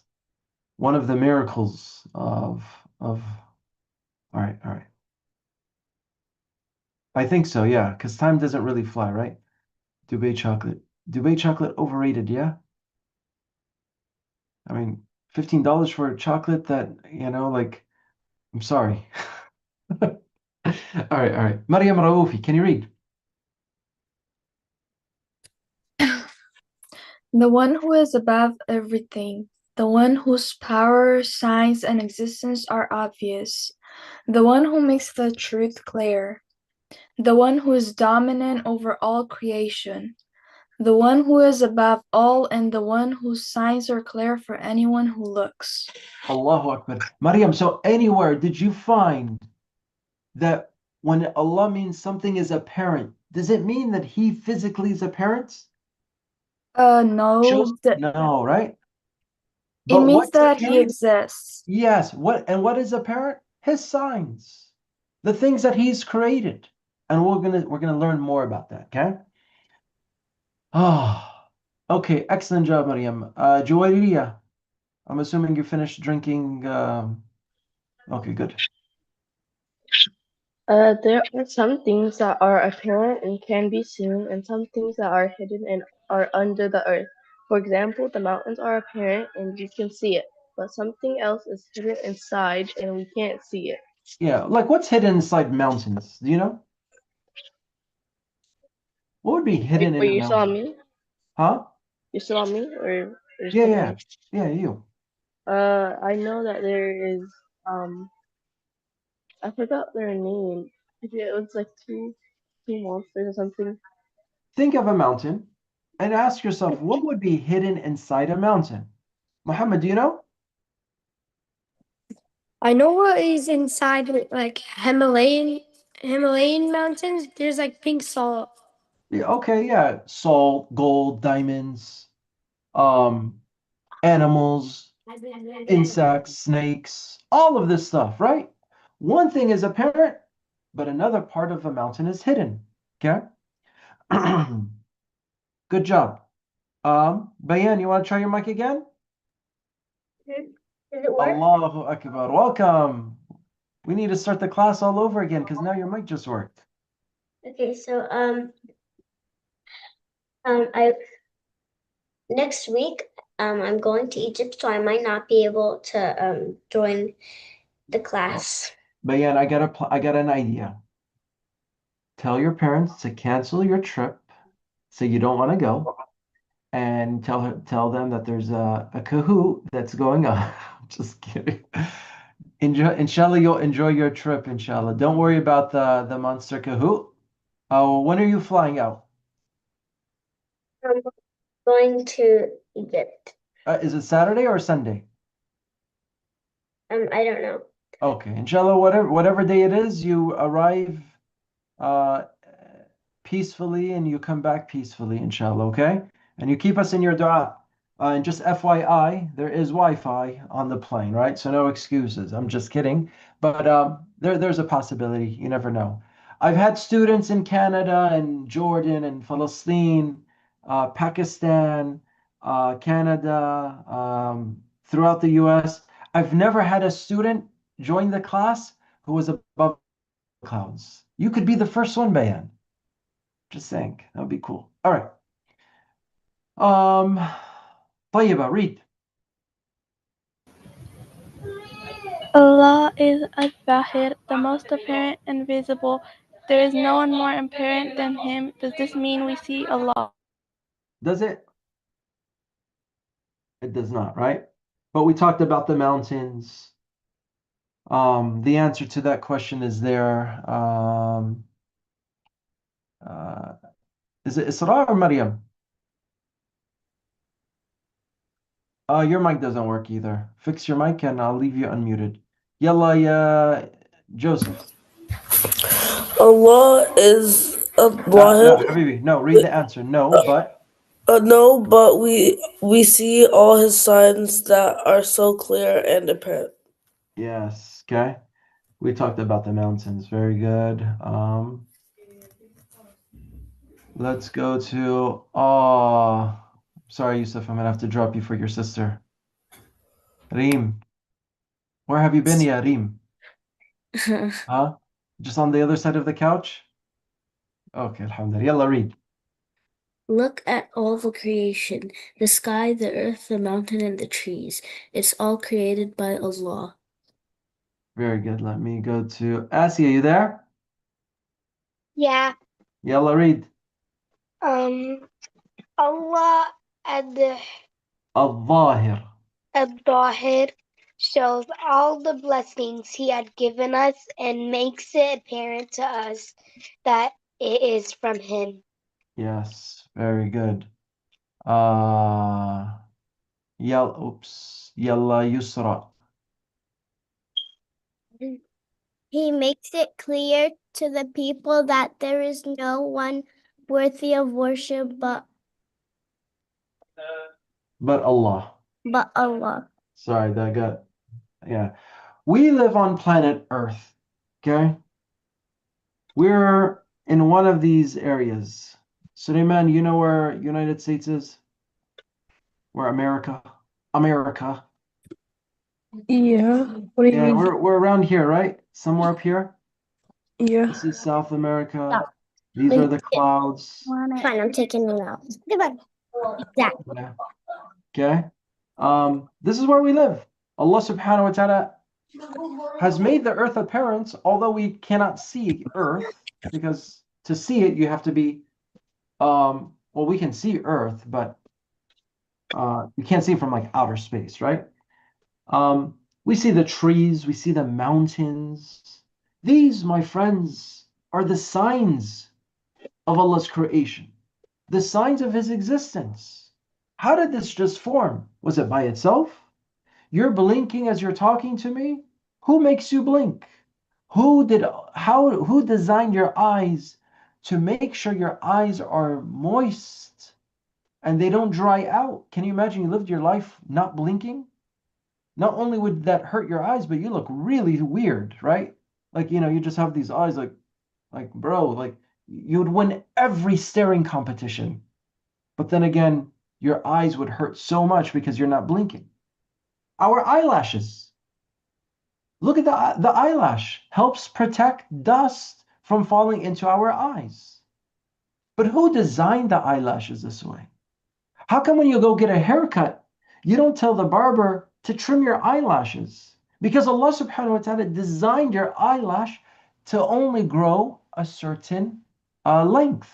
Speaker 1: one of the miracles of. All right, all right. I think so, yeah, because time doesn't really fly, right? Dubai chocolate. Dubai chocolate overrated, yeah? I mean, $15 for a chocolate that, like, I'm sorry. All right, all right. Mariam Raoufi, can you read?
Speaker 10: The one who is above everything, the one whose power, signs, and existence are obvious, the one who makes the truth clear, the one who is dominant over all creation, the one who is above all, and the one whose signs are clear for anyone who looks.
Speaker 1: Allahu Akbar. Mariam, so anywhere did you find that when Allah means something is apparent, does it mean that He physically is apparent?
Speaker 10: No,
Speaker 1: No, right?
Speaker 10: it
Speaker 1: But
Speaker 10: means
Speaker 1: what's
Speaker 10: that he
Speaker 1: apparent?
Speaker 10: exists.
Speaker 1: Yes. What is apparent? His signs, the things that He's created, and we're gonna learn more about that. Okay. Oh, okay. Excellent job, Mariam. Juwairiya, I'm assuming you finished drinking. Okay, good.
Speaker 5: There are some things that are apparent and can be seen, and some things that are hidden and are under the earth. For example, the mountains are apparent and you can see it, but something else is hidden inside and we can't see it.
Speaker 1: Yeah, like what's hidden inside mountains? Do you know? What would be hidden in
Speaker 5: Wait,
Speaker 1: a
Speaker 5: you saw
Speaker 1: mountain?
Speaker 5: me?
Speaker 1: Huh?
Speaker 5: You saw me, or just
Speaker 1: Yeah,
Speaker 5: someone
Speaker 1: yeah,
Speaker 5: else?
Speaker 1: yeah. You.
Speaker 5: I know that there is. I forgot their name. It was like two monsters or something.
Speaker 1: Think of a mountain and ask yourself what would be hidden inside a mountain. Muhammad, do you know?
Speaker 9: I know what is inside like Himalayan mountains. There's like pink salt.
Speaker 1: Yeah, okay, yeah. Salt, gold, diamonds, um, animals, insects, snakes, all of this stuff, right? One thing is apparent, but another part of a mountain is hidden. Okay? Good job. Bayan, you want to try your mic again?
Speaker 9: Does it work?
Speaker 1: Allahu Akbar. Welcome. We need to start the class all over again because now your mic just worked.
Speaker 9: Okay, so I next week I'm going to Egypt, so I might not be able to join the class.
Speaker 1: Bayan, I got an idea. Tell your parents to cancel your trip, say you don't want to go, and tell them that there's a Kahoot that's going on. Just kidding. Inshallah, you'll enjoy your trip, inshallah. Don't worry about the monster Kahoot. When are you flying out?
Speaker 9: I'm going to Egypt.
Speaker 1: Is it Saturday or Sunday?
Speaker 9: I don't know.
Speaker 1: Okay, inshallah, whatever day it is, you arrive uh, peacefully and you come back peacefully, inshallah, okay? And you keep us in your dua. And just FYI, there is Wi-Fi on the plane, right? So no excuses. I'm just kidding. But there's a possibility. You never know. I've had students in Canada and Jordan and Palestine, Pakistan, Canada, throughout the US. I've never had a student join the class who was above the clouds. You could be the first one, Bayan. Just saying. That would be cool. All right. طيبة, read.
Speaker 12: Allah is Adh-Dhahir, the most apparent and visible. There is no one more apparent than Him. Does this mean we see Allah?
Speaker 1: Does it? It does not, right? But we talked about the mountains. The answer to that question is there. Is it Isra or Maryam? Your mic doesn't work either. Fix your mic and I'll leave you unmuted. Yalla, ya Joseph.
Speaker 11: Allah is
Speaker 1: No,
Speaker 11: Adh-Dhahir.
Speaker 1: Habibi, no, read the answer. No, but
Speaker 11: No, but we see all his signs that are so clear and apparent.
Speaker 1: yes, okay. We talked about the mountains. Very good. Let's go to sorry, Yusuf, I'm gonna have to drop you for your sister. Reem. Where have you been, ya Reem? Huh? Just on the other side of the couch? Okay, alhamdulillah. Yalla, read.
Speaker 8: Look at all the creation, the sky, the earth, the mountain, and the trees. It's all created by Allah.
Speaker 1: Very good. Let me go to Asia. You there?
Speaker 9: Yeah.
Speaker 1: Yalla, read.
Speaker 9: Allah
Speaker 1: Adh-Dhahir.
Speaker 9: Adh-Dhahir shows all the blessings He had given us and makes it apparent to us that it is from Him.
Speaker 1: Yes, very good. Yalla, Yusra.
Speaker 9: He makes it clear to the people that there is no one worthy of worship
Speaker 1: But Allah.
Speaker 9: but Allah.
Speaker 1: Sorry, yeah. We live on planet Earth, okay? We're in one of these areas. Suleiman, you know where United States is? Where America? America.
Speaker 7: Yeah. What do you
Speaker 1: Yeah,
Speaker 7: mean?
Speaker 1: we're around here, right? Somewhere up here.
Speaker 7: Yeah.
Speaker 1: This is South America. These are the clouds.
Speaker 9: Fine, I'm taking it out. Goodbye. Exactly.
Speaker 1: Yeah. Okay. This is where we live. Allah subhanahu wa ta'ala has made the earth apparent, although we cannot see earth, because to see it you have to be well, we can see earth, but you can't see it from like outer space, right? We see the trees, we see the mountains. These, my friends, are the signs of Allah's creation, the signs of His existence. How did this just form? Was it by itself? You're blinking as you're talking to me? Who makes you blink? Who designed your eyes to make sure your eyes are moist and they don't dry out? Can you imagine you lived your life not blinking? Not only would that hurt your eyes, but you look really weird, right? Like, you just have these eyes like bro, like you would win every staring competition. But then again, your eyes would hurt so much because you're not blinking. Our eyelashes. Look at the eyelash. Helps protect dust from falling into our eyes. But who designed the eyelashes this way? How come when you go get a haircut, you don't tell the barber to trim your eyelashes? Because Allah subhanahu wa ta'ala designed your eyelash to only grow a certain length.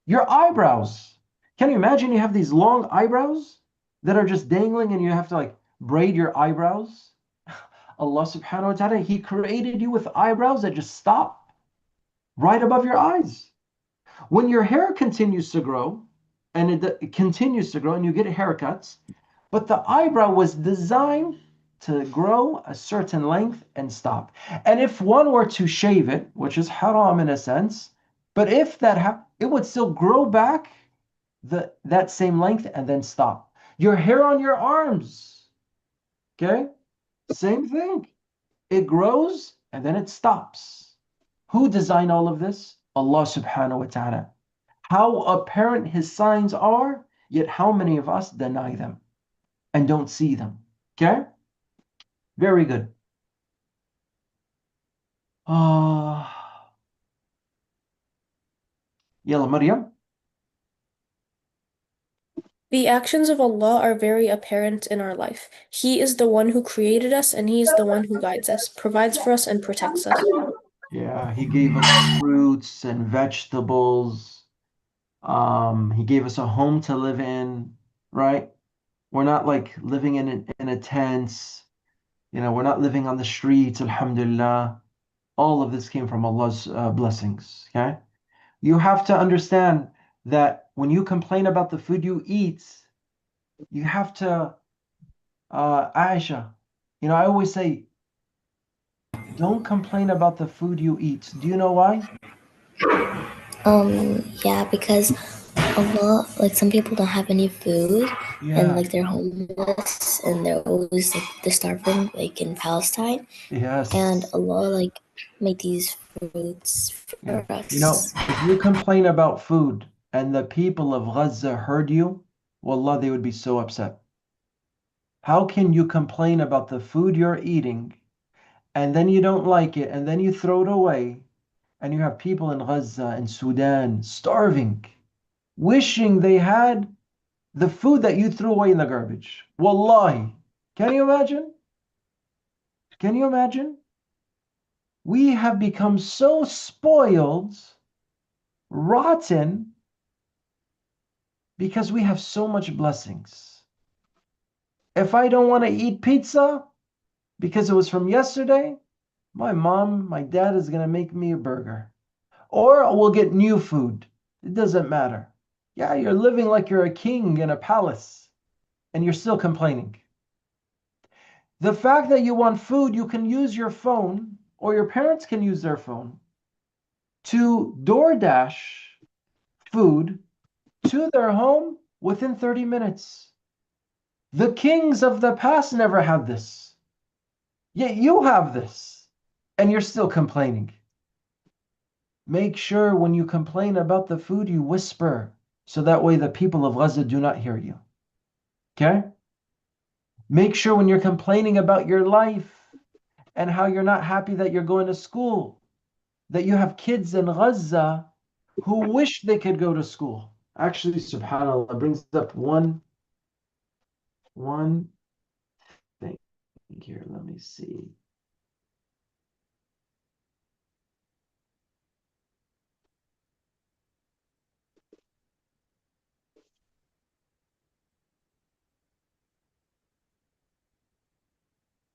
Speaker 1: Your eyebrows. Can you imagine you have these long eyebrows that are just dangling and you have to like braid your eyebrows? Allah subhanahu wa ta'ala, He created you with eyebrows that just stop right above your eyes. When your hair continues to grow, and it continues to grow, and you get haircuts, but the eyebrow was designed to grow a certain length and stop. And if one were to shave it, which is haram in a sense, but if it would still grow back that same length and then stop. Your hair on your arms, okay? Same thing. It grows and then it stops. Who designed all of this? Allah subhanahu wa ta'ala. How apparent his signs are, yet how many of us deny them and don't see them? Okay? Very good. Yalla Maryam.
Speaker 6: The actions of Allah are very apparent in our life. He is the one who created us, and He is the one who guides us, provides for us, and protects us.
Speaker 1: Yeah, he gave us fruits and vegetables. He gave us a home to live in, right? We're not like living in a tent. We're not living on the streets, alhamdulillah. All of this came from Allah's blessings, okay? You have to understand that when you complain about the food you eat, you have to, Aisha, I always say, don't complain about the food you eat. Do you know why?
Speaker 8: Yeah, because Allah, like some people don't have any food and
Speaker 1: Yeah.
Speaker 8: like they're homeless and they're always like they're starving, like in Palestine. And
Speaker 1: Yes.
Speaker 8: Allah like made these fruits
Speaker 1: Yeah.
Speaker 8: for us.
Speaker 1: If you complain about food and the people of Gaza heard you, wallah, they would be so upset. How can you complain about the food you're eating and then you don't like it and then you throw it away and you have people in Gaza and Sudan starving, wishing they had the food that you threw away in the garbage? Wallahi. Can you imagine? Can you imagine? We have become so spoiled, rotten, because we have so much blessings. If I don't want to eat pizza because it was from yesterday, my mom, my dad is going to make me a burger. Or we'll get new food. It doesn't matter. Yeah, you're living like you're a king in a palace and you're still complaining. The fact that you want food, you can use your phone or your parents can use their phone to DoorDash food to their home within 30 minutes. The kings of the past never had this. Yet you have this, and you're still complaining. Make sure when you complain about the food, you whisper, so that way the people of Gaza do not hear you. Okay? Make sure when you're complaining about your life and how you're not happy that you're going to school, that you have kids in Gaza who wish they could go to school. Actually, subhanAllah, brings up one thing here. Let me see.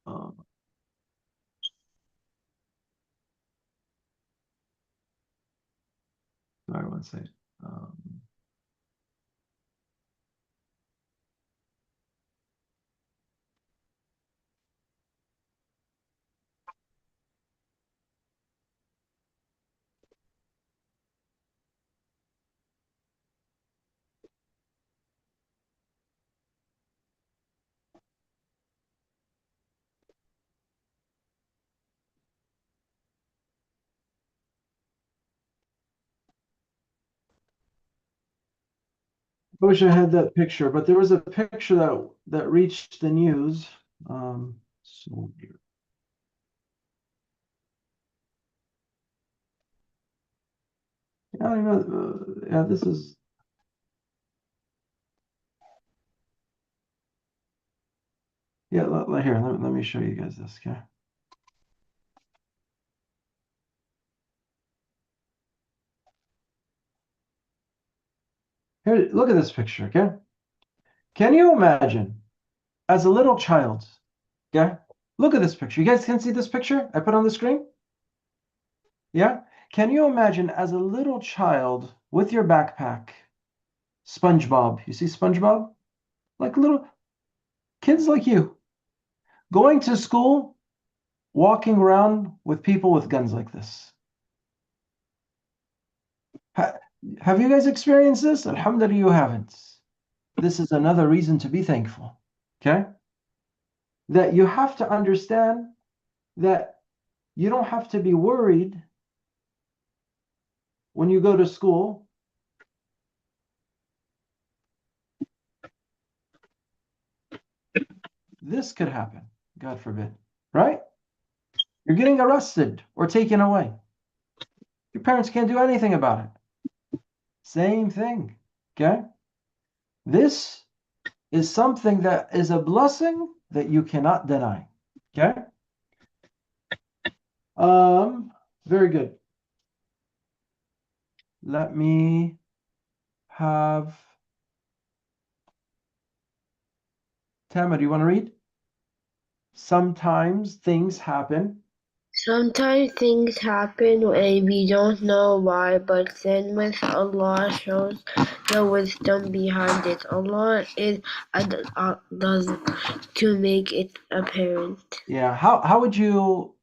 Speaker 1: Um, sorry, one second. I wish I had that picture, but there was a picture that reached the news. So weird. Yeah, yeah, this is. Yeah, here. Let me show you guys this. Okay. Here, look at this picture, okay? Can you imagine as a little child, okay? Look at this picture. You guys can see this picture I put on the screen? Yeah? Can you imagine as a little child with your backpack, SpongeBob? You see SpongeBob? Like little kids like you, going to school, walking around with people with guns like this. Have you guys experienced this? Alhamdulillah, you haven't. This is another reason to be thankful, okay? That you have to understand that you don't have to be worried when you go to school. This could happen, God forbid, right? You're getting arrested or taken away. Your parents can't do anything about it. Same thing, okay? This is something that is a blessing that you cannot deny, okay? Very good. Let me have Tamara, do you want to read? Sometimes things happen.
Speaker 13: Sometimes things happen and we don't know why, but then with Allah shows the wisdom behind it. Allah does to make it apparent.
Speaker 1: Yeah, how would you,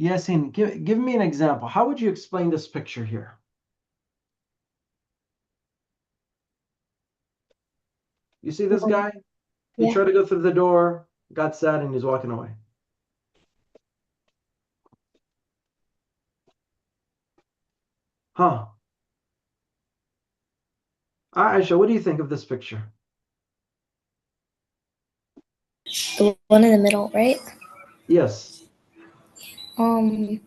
Speaker 1: Yasin, give me an example. How would you explain this picture here? You see this guy? He
Speaker 9: Yeah.
Speaker 1: tried to go through the door, got sad, and he's walking away. Huh. Aisha, what do you think of this picture?
Speaker 8: The one in the middle, right?
Speaker 1: Yes.
Speaker 8: It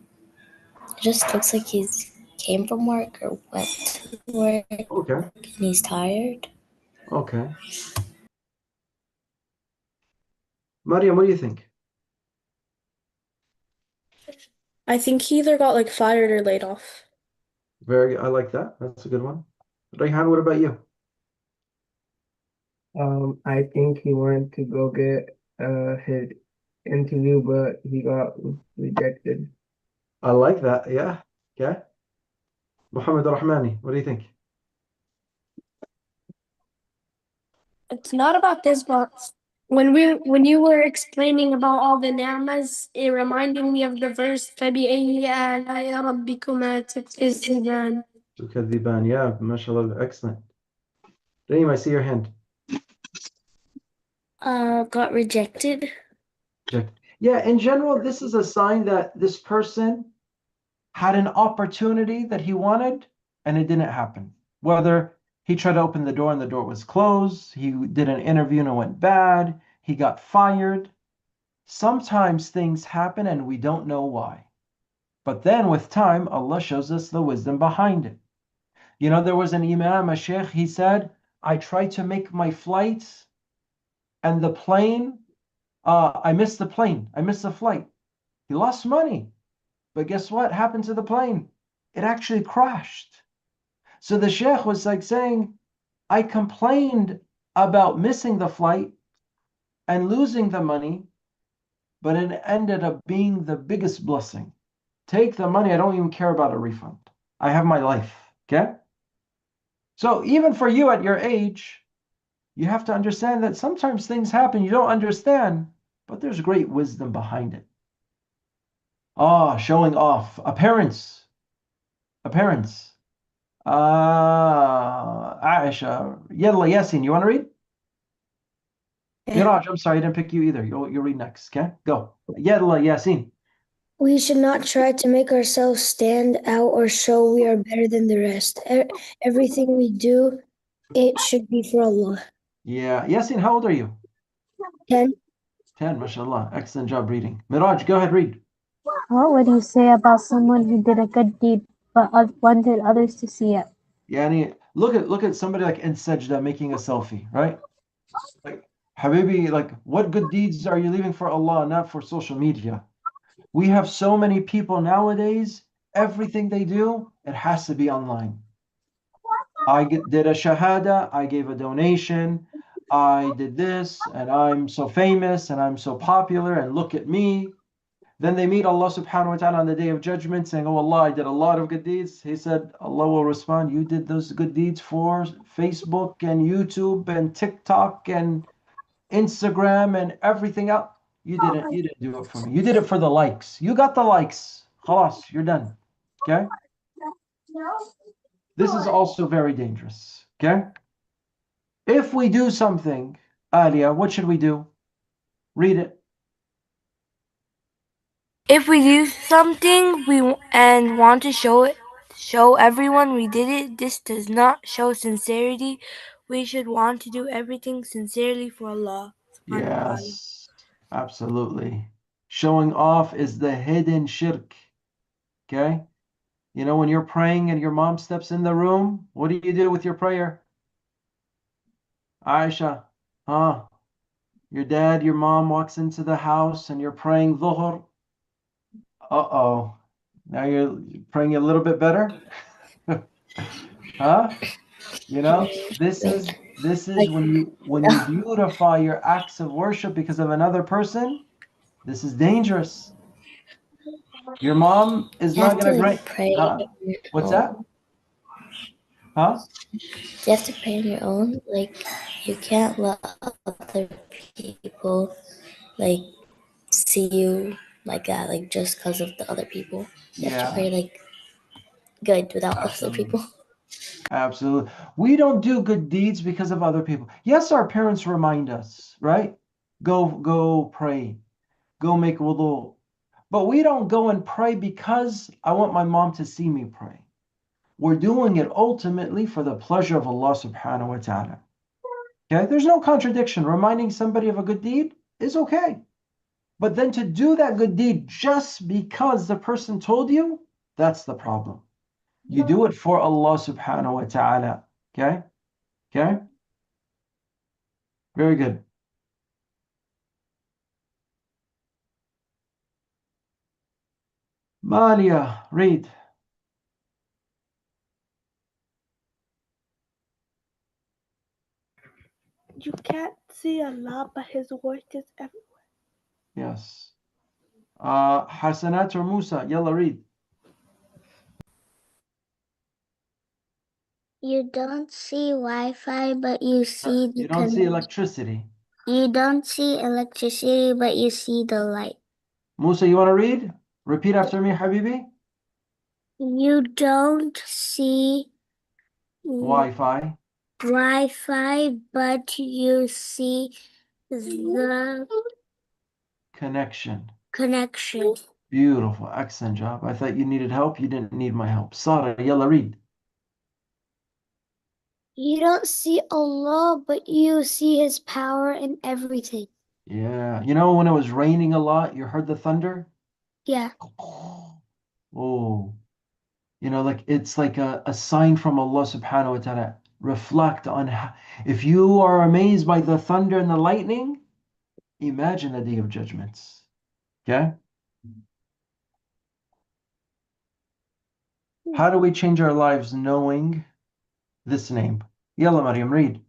Speaker 8: just looks like he's came from work or went to work.
Speaker 1: Okay.
Speaker 8: And he's tired.
Speaker 1: Okay. Mariam, what do you think?
Speaker 6: I think he either got like fired or laid off.
Speaker 1: I like that. That's a good one. Rayhan, what about you?
Speaker 14: I think he wanted to go get his interview, but he got rejected.
Speaker 1: I like that. Yeah. Okay. Muhammad Rahmani, what do you think?
Speaker 9: It's not about this, but when you were explaining about all the ni'mas, it reminded me of the verse فَبِأَيِّ آلَاءِ رَبِّكُمَا تُكَذِّبَانِ.
Speaker 1: Tukadiban. Yeah, mashallah. Excellent. Reem, I see your hand.
Speaker 9: Got rejected.
Speaker 1: Yeah, in general, this is a sign that this person had an opportunity that he wanted and it didn't happen. Whether he tried to open the door and the door was closed, he did an interview and it went bad, he got fired. Sometimes things happen and we don't know why. But then with time, Allah shows us the wisdom behind it. You know, there was an imam, a sheikh, he said, I tried to make my flights and the plane, I missed the plane, I missed the flight. He lost money. But guess what happened to the plane? It actually crashed. So the sheikh was like saying, I complained about missing the flight and losing the money, but it ended up being the biggest blessing. Take the money, I don't even care about a refund. I have my life, okay? So even for you at your age, you have to understand that sometimes things happen you don't understand, but there's great wisdom behind it. Showing off. Appearance. Aisha. Yalla Yasin, you want to read? Miraj, I'm sorry, I didn't pick you either. You'll read next, okay? Go. Yalla Yasin.
Speaker 9: We should not try to make ourselves stand out or show we are better than the rest. Everything we do, it should be for Allah.
Speaker 1: Yeah. Yasin, how old are you?
Speaker 9: 10.
Speaker 1: 10, mashallah. Excellent job reading. Miraj, go ahead, read.
Speaker 15: What would you say about someone who did a good deed but wanted others to see it?
Speaker 1: Yani, look at somebody like in Sajda making a selfie, right? Like, Habibi, like, what good deeds are you leaving for Allah, not for social media? We have so many people nowadays, everything they do, it has to be online. did a shahada, I gave a donation, I did this, and I'm so famous and I'm so popular, and look at me. Then they meet Allah subhanahu wa ta'ala on the day of judgment saying, oh Allah, I did a lot of good deeds. He said, Allah will respond, you did those good deeds for Facebook and YouTube and TikTok and Instagram and everything else. You didn't do it for me. You did it for the likes. You got the likes. Khalas, you're done. Okay? This is also very dangerous. Okay? If we do something, Alia, what should we do? Read it.
Speaker 4: If we do something and want to show everyone we did it, this does not show sincerity. We should want to do everything sincerely for Allah subhanahu wa ta'ala.
Speaker 1: Yes, absolutely. Showing off is the hidden shirk. Okay? You know, when you're praying and your mom steps in the room, what do you do with your prayer? Aisha, huh? Your dad, your mom walks into the house and you're praying dhuhr. Uh-oh. Now you're praying a little bit better? Huh? You know, this is
Speaker 8: Like,
Speaker 1: when you beautify your acts of worship because of another person, this is dangerous. Your mom is
Speaker 8: you
Speaker 1: not
Speaker 8: have to
Speaker 1: gonna
Speaker 8: like
Speaker 1: grant,
Speaker 8: pray
Speaker 1: huh?
Speaker 8: on your
Speaker 1: What's that?
Speaker 8: own.
Speaker 1: Huh?
Speaker 8: You have to pray on your own. Like, you can't let other people like see you like that, like just because of the other people. You have to
Speaker 1: Yeah,
Speaker 8: pray like good without other
Speaker 1: absolutely.
Speaker 8: people.
Speaker 1: Absolutely. We don't do good deeds because of other people. Yes, our parents remind us, right? Go pray. Go make wudu. But we don't go and pray because I want my mom to see me pray. We're doing it ultimately for the pleasure of Allah subhanahu wa ta'ala. Okay? There's no contradiction. Reminding somebody of a good deed is okay. But then to do that good deed just because the person told you, that's the problem. You do it for Allah subhanahu wa ta'ala. Okay? Okay? Very good. Malia, read.
Speaker 12: You can't see Allah, but His work is everywhere.
Speaker 1: Yes. Hasanat or Musa, yalla read.
Speaker 16: You don't see Wi-Fi, but you see the
Speaker 1: You don't see electricity.
Speaker 16: You don't see electricity, but you see the light.
Speaker 1: Musa, you want to read? Repeat after me, Habibi.
Speaker 16: You don't see
Speaker 1: Wi-Fi.
Speaker 16: Wi-Fi, but you see the
Speaker 1: Connection.
Speaker 16: connection.
Speaker 1: Beautiful. Excellent job. I thought you needed help. You didn't need my help. Sarah, yalla read.
Speaker 16: You don't see Allah, but you see His power in everything.
Speaker 1: Yeah. You know when it was raining a lot, you heard the thunder?
Speaker 16: Yeah.
Speaker 1: Oh, you know, like it's like a sign from Allah subhanahu wa ta'ala. Reflect on how, if you are amazed by the thunder and the lightning, imagine the day of judgments. Okay? How do we change our lives knowing this name? Yalla, Maryam, read.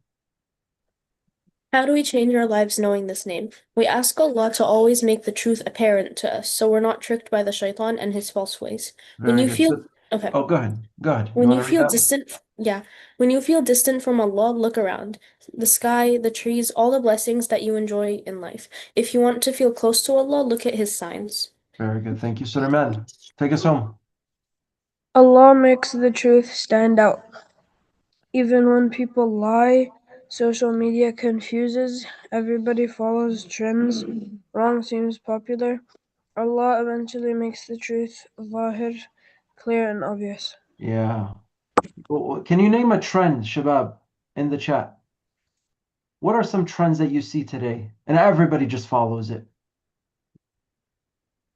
Speaker 6: How do we change our lives knowing this name? We ask Allah to always make the truth apparent to us so we're not tricked by the shaitan and his false ways. When
Speaker 1: Very
Speaker 6: you
Speaker 1: good.
Speaker 6: feel
Speaker 1: So,
Speaker 6: okay.
Speaker 1: oh, go ahead. Go ahead. You
Speaker 6: When
Speaker 1: want
Speaker 6: you
Speaker 1: to read
Speaker 6: feel
Speaker 1: that?
Speaker 6: distant, yeah. When you feel distant from Allah, look around. The sky, the trees, all the blessings that you enjoy in life. If you want to feel close to Allah, look at His signs.
Speaker 1: Very good. Thank you, Sulaiman. Take us home.
Speaker 7: Allah makes the truth stand out. Even when people lie, social media confuses, everybody follows trends, wrong seems popular. Allah eventually makes the truth Dhahir, clear and obvious.
Speaker 1: Yeah. Can you name a trend, Shabab, in the chat? What are some trends that you see today? And everybody just follows it.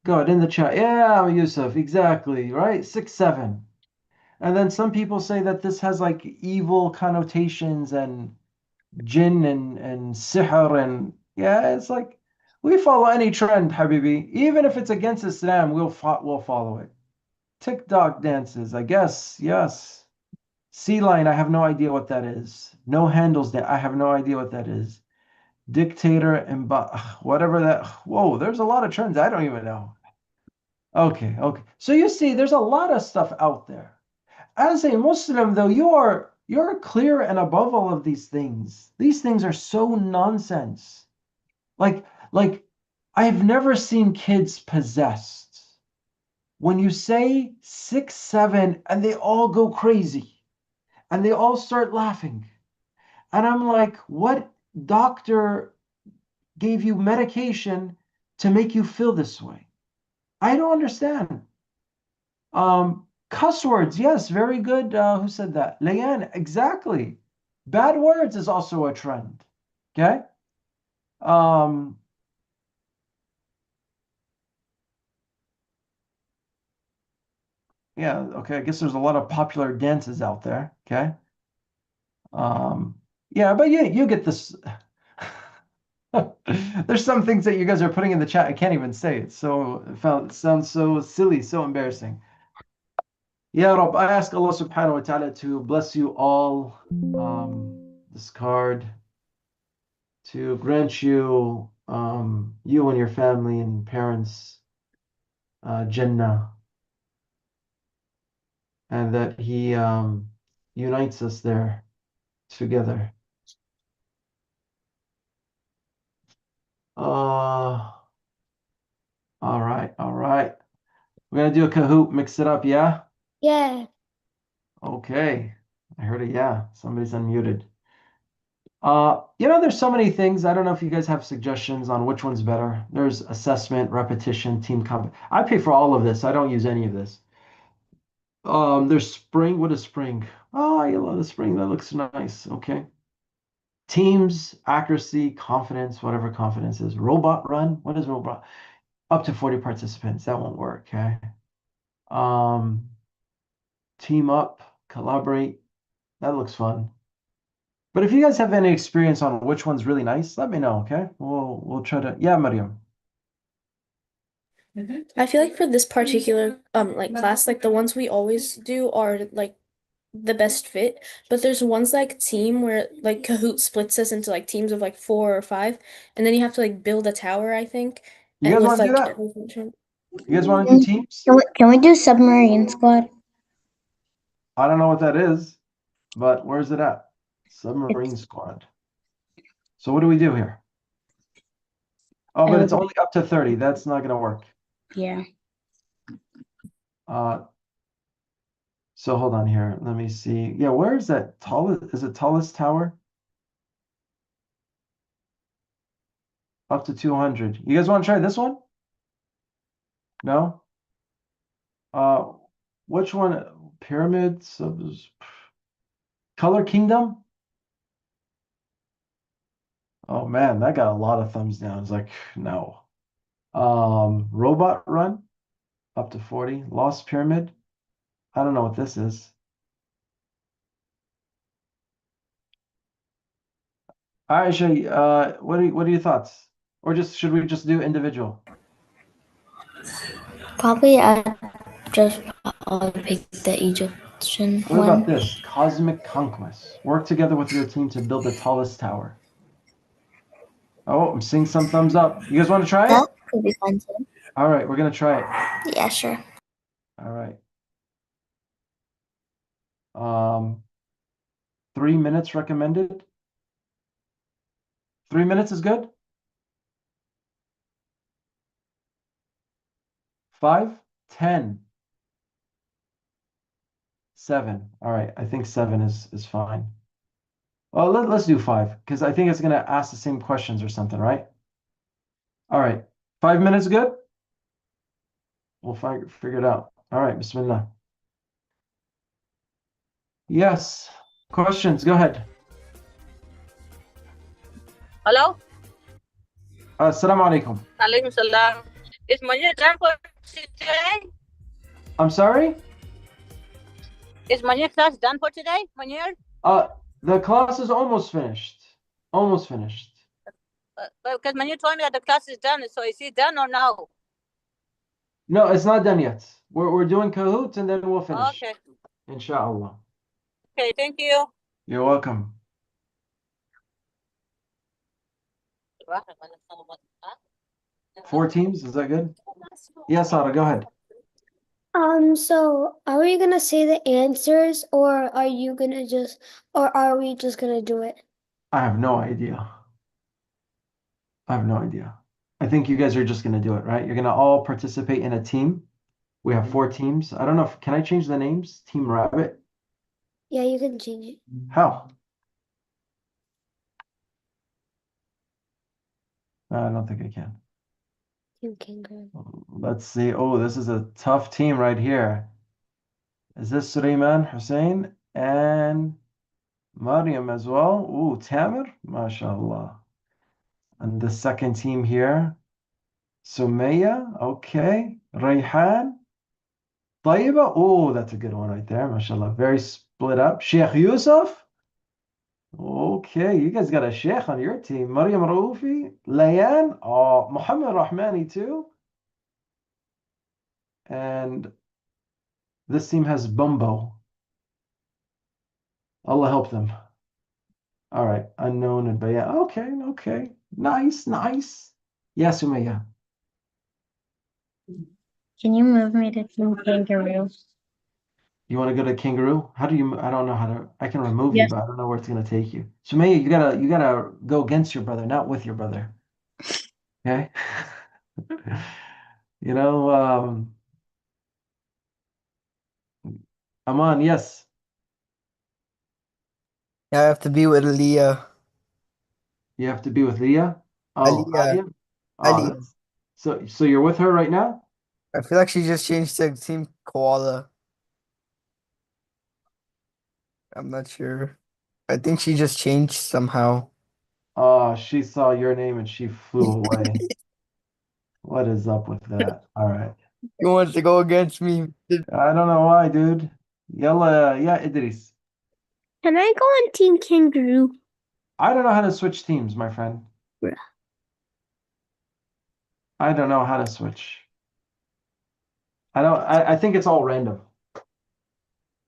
Speaker 1: Go ahead in the chat. Yeah, Yusuf, exactly, right? 6, 7. And then some people say that this has like evil connotations and jinn and sihr and yeah, it's like we follow any trend, Habibi. Even if it's against Islam, we'll follow it. TikTok dances, I guess, yes. Sea lion, I have no idea what that is. No handles that. I have no idea what that is. Dictator and whatever that. Whoa, there's a lot of trends. I don't even know. Okay, okay. So you see, there's a lot of stuff out there. As a Muslim, though, you're clear and above all of these things. These things are so nonsense. Like I've never seen kids possessed. When you say 6, 7, and they all go crazy and they all start laughing. And I'm like, what doctor gave you medication to make you feel this way? I don't understand. Cuss words, yes, very good. Who said that? Leanne, exactly. Bad words is also a trend. Okay. Um, yeah, okay. I guess there's a lot of popular dances out there. Okay. Yeah, but you get this. There's some things that you guys are putting in the chat. I can't even say it. So it sounds so silly, so embarrassing. Ya Rabb, I ask Allah subhanahu wa ta'ala to bless you all. This card to grant you, you and your family and parents, Jannah, and that He unites us there together. All right, all right. We're gonna do a Kahoot, mix it up, yeah?
Speaker 16: Yeah.
Speaker 1: Okay. I heard a yeah. Somebody's unmuted. There's so many things. I don't know if you guys have suggestions on which one's better. There's assessment, repetition, team comp. I pay for all of this. I don't use any of this. There's spring. What is spring? Oh, I love the spring. That looks nice. Okay. Teams, accuracy, confidence, whatever confidence is. Robot run. What is robot? Up to 40 participants. That won't work. Okay. Um, team up, collaborate. That looks fun. But if you guys have any experience on which one's really nice, let me know, okay? We'll try to. Yeah, Mariam.
Speaker 6: I feel like for this particular like class, like the ones we always do are like the best fit, but there's ones like team where like Kahoot splits us into like teams of like 4 or 5, and then you have to like build a tower, I think,
Speaker 1: You
Speaker 6: and
Speaker 1: guys
Speaker 6: with
Speaker 1: want to do
Speaker 6: like
Speaker 1: that? You guys want to do teams?
Speaker 15: Can we do submarine squad?
Speaker 1: I don't know what that is, but where's it at? Submarine squad. So what do we do here? Oh, but it's only up to 30. That's not gonna work.
Speaker 15: Yeah.
Speaker 1: So hold on here. Let me see. Yeah, where is that tallest? Is it tallest tower? Up to 200. You guys want to try this one? No? Uh, which one? Pyramids? Color Kingdom? Oh man, that got a lot of thumbs down. It's like, no. Robot Run, up to 40. Lost Pyramid. I don't know what this is. Aisha, what are your thoughts? Or should we just do individual?
Speaker 8: Probably I just probably pick the Egyptian
Speaker 1: What
Speaker 8: one.
Speaker 1: about this? Cosmic Conquest. Work together with your team to build the tallest tower. Oh, I'm seeing some thumbs up. You guys want to try it?
Speaker 8: That could be fun too.
Speaker 1: All right, we're gonna try it.
Speaker 8: Yeah, sure.
Speaker 1: All right. 3 minutes recommended. 3 minutes is good. 5, 10, 7. All right, I think 7 is fine. Well, let's do 5 because I think it's gonna ask the same questions or something, right? All right, 5 minutes good. We'll figure it out. All right, Bismillah. Yes. Questions? Go ahead.
Speaker 17: Hello?
Speaker 1: Assalamu alaikum.
Speaker 17: Alaikum salam. Is Munir done for today?
Speaker 1: I'm sorry?
Speaker 17: Is Munir class done for today, Munir?
Speaker 1: The class is almost finished. Almost finished.
Speaker 17: Because Munir told me that the class is done, so is he done or no?
Speaker 1: No, it's not done yet. We're doing Kahoot and then we'll finish.
Speaker 17: Okay.
Speaker 1: Inshallah.
Speaker 17: Okay, thank you.
Speaker 1: You're welcome. Four teams, is that good? Yes, Sarah, go ahead.
Speaker 16: So are we gonna say the answers, or are you gonna just, or are we just gonna do it?
Speaker 1: I have no idea. I have no idea. I think you guys are just gonna do it, right? You're gonna all participate in a team. We have four teams. I don't know if can I change the names? Team Rabbit.
Speaker 16: Yeah, you can change it.
Speaker 1: How? I don't think I can.
Speaker 16: Team Kangaroo.
Speaker 1: Let's see. Oh, this is a tough team right here. Is this Sulaiman Hussein and Mariam as well? Ooh, Tamir, mashallah. And the second team here, Sumaya, okay. Rayhan, Tayyiba. Oh, that's a good one right there, mashallah. Very split up. Sheikh Yusuf. Okay, you guys got a sheikh on your team. Mariam Raufi, Layan, oh, Muhammad Rahmani too. And this team has Bumbo. Allah help them. All right, unknown and Bayan. Okay, okay. Nice, nice. Yeah, Sumaya.
Speaker 15: Can you move me to Team Kangaroo?
Speaker 1: You want to go to Kangaroo? How do you, I don't know how to, I can remove you,
Speaker 15: Yes.
Speaker 1: but I don't know where it's gonna take you. Sumaya, you gotta go against your brother, not with your brother. Okay? You know, Aman, yes.
Speaker 3: I have to be with Leah.
Speaker 1: You have to be with Leah. Oh,
Speaker 3: Aliyah.
Speaker 1: Alia. Oh,
Speaker 3: Aliyah.
Speaker 1: that's so you're with her right now?
Speaker 3: I feel like she just changed to Team Koala. I'm not sure. I think she just changed somehow.
Speaker 1: Oh, she saw your name and she flew away. What is up with that? All right.
Speaker 3: She wants to go against me.
Speaker 1: I don't know why, dude. Yalla, yeah, Idris.
Speaker 16: Can I go on Team Kangaroo?
Speaker 1: I don't know how to switch teams, my friend.
Speaker 16: Bruh.
Speaker 1: I don't know how to switch. I think it's all random.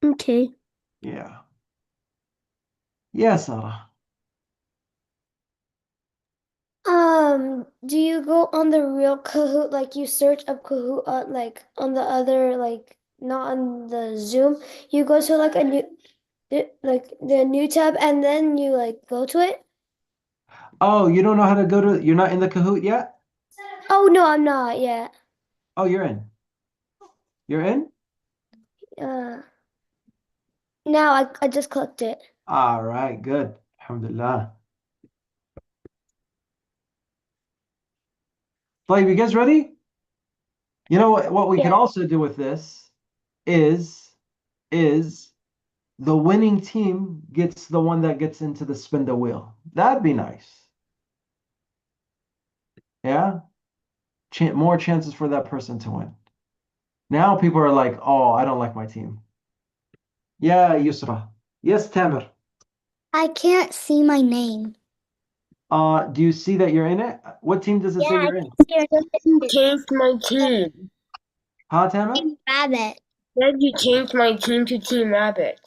Speaker 16: Okay.
Speaker 1: Yeah. Yeah, Sarah.
Speaker 16: Do you go on the real Kahoot, like you search up Kahoot on like on the other, like not on the Zoom? You go to like a new, like the new tab, and then you like go to it?
Speaker 1: Oh, you don't know how to go to, you're not in the Kahoot yet?
Speaker 16: Oh no, I'm not yet.
Speaker 1: Oh, you're in. You're in?
Speaker 16: Uh, now I just clicked it.
Speaker 1: All right, good. Alhamdulillah. طيب, you guys ready? You know what we could
Speaker 16: Yeah.
Speaker 1: also do with this is the winning team gets the one that gets into the spin the wheel. That'd be nice. Yeah? More chances for that person to win. Now people are like, oh, I don't like my team. Yeah, Yusra. Yes, Tamer.
Speaker 16: I can't see my name.
Speaker 1: Do you see that you're in it? What team does it say
Speaker 16: Yeah, I
Speaker 1: you're in?
Speaker 16: can see your
Speaker 13: You changed my team.
Speaker 1: Huh, Tamer?
Speaker 16: rabbit.
Speaker 13: Said you changed my team to Team Rabbit.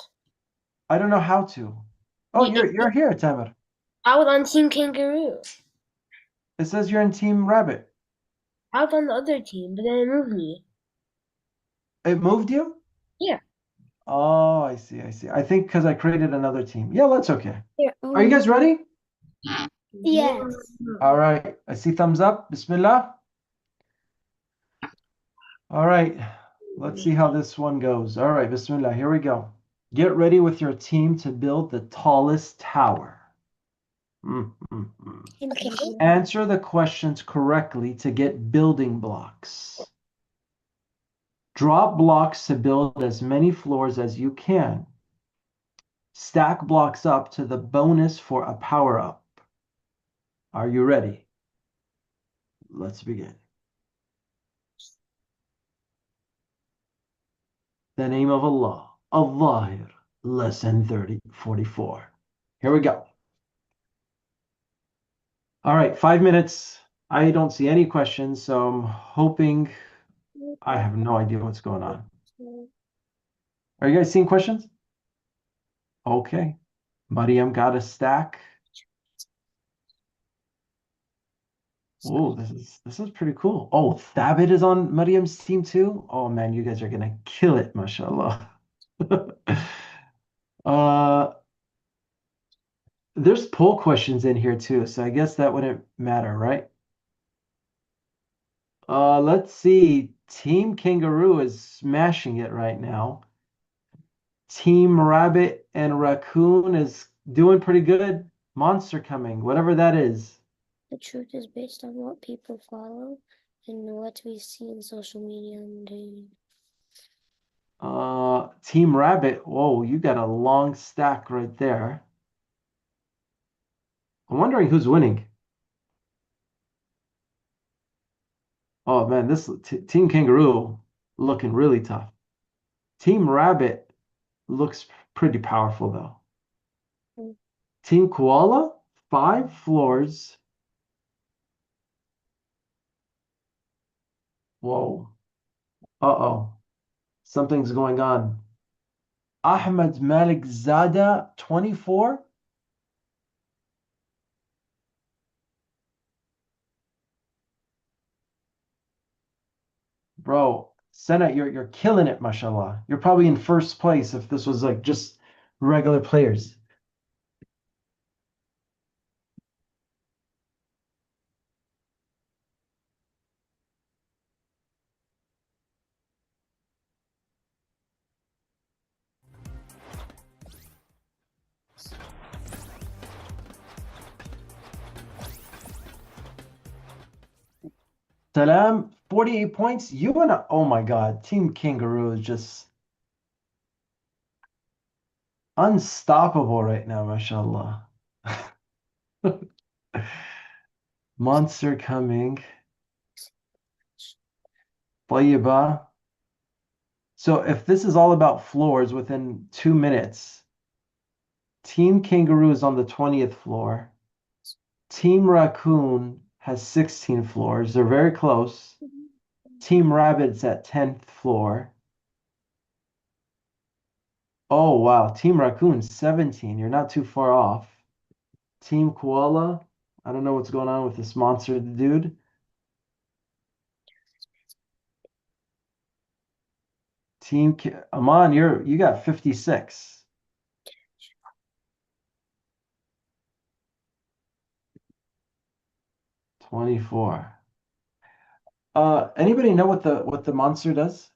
Speaker 1: I don't know how to. Oh, you're here, Tamer.
Speaker 13: I was on Team Kangaroo.
Speaker 1: It says you're in Team Rabbit.
Speaker 13: I was on the other team, but then it moved me.
Speaker 1: It moved you?
Speaker 13: Yeah.
Speaker 1: Oh, I see, I see. I think because I created another team. Yeah, that's okay.
Speaker 16: Your
Speaker 1: Are you
Speaker 16: own.
Speaker 1: guys ready?
Speaker 16: Yes.
Speaker 1: All right. I see thumbs up. Bismillah. All right. Let's see how this one goes. All right. Bismillah. Here we go. Get ready with your team to build the tallest tower.
Speaker 16: Okay.
Speaker 1: Answer the questions correctly to get building blocks. Drop blocks to build as many floors as you can. Stack blocks up to the bonus for a power up. Are you ready? Let's begin. The name of Allah, Adh-Dhahir, lesson 44. Here we go. All right, 5 minutes. I don't see any questions, so I'm hoping. I have no idea what's going on. Are you guys seeing questions? Okay. Mariam got a stack. Oh, this is pretty cool. Oh, Thabit is on Mariam's team too. Oh man, you guys are gonna kill it, mashallah. Uh, there's poll questions in here too, so I guess that wouldn't matter, right? Let's see. Team Kangaroo is smashing it right now. Team Rabbit and Raccoon is doing pretty good. Monster coming, whatever that is.
Speaker 16: The truth is based on what people follow and what we see in social media and
Speaker 1: Team Rabbit. Whoa, you got a long stack right there. I'm wondering who's winning. Oh man, this Team Kangaroo looking really tough. Team Rabbit looks pretty powerful though. Team Koala, 5 floors. Whoa. Uh-oh. Something's going on. Ahmed Malik Zada, 24. Bro, Senna, you're killing it, mashallah. You're probably in first place if this was like just regular players. Salam, 48 points. You and oh my God, Team Kangaroo is just unstoppable right now, mashallah. Monster coming. Tayyiba. So if this is all about floors within 2 minutes, Team Kangaroo is on the 20th floor. Team Raccoon has 16 floors. They're very close. Team Rabbit's at 10th floor. Oh, wow. Team Raccoon, 17. You're not too far off. Team Koala. I don't know what's going on with this monster dude. Aman, you got 56. $24. Anybody know what the monster does?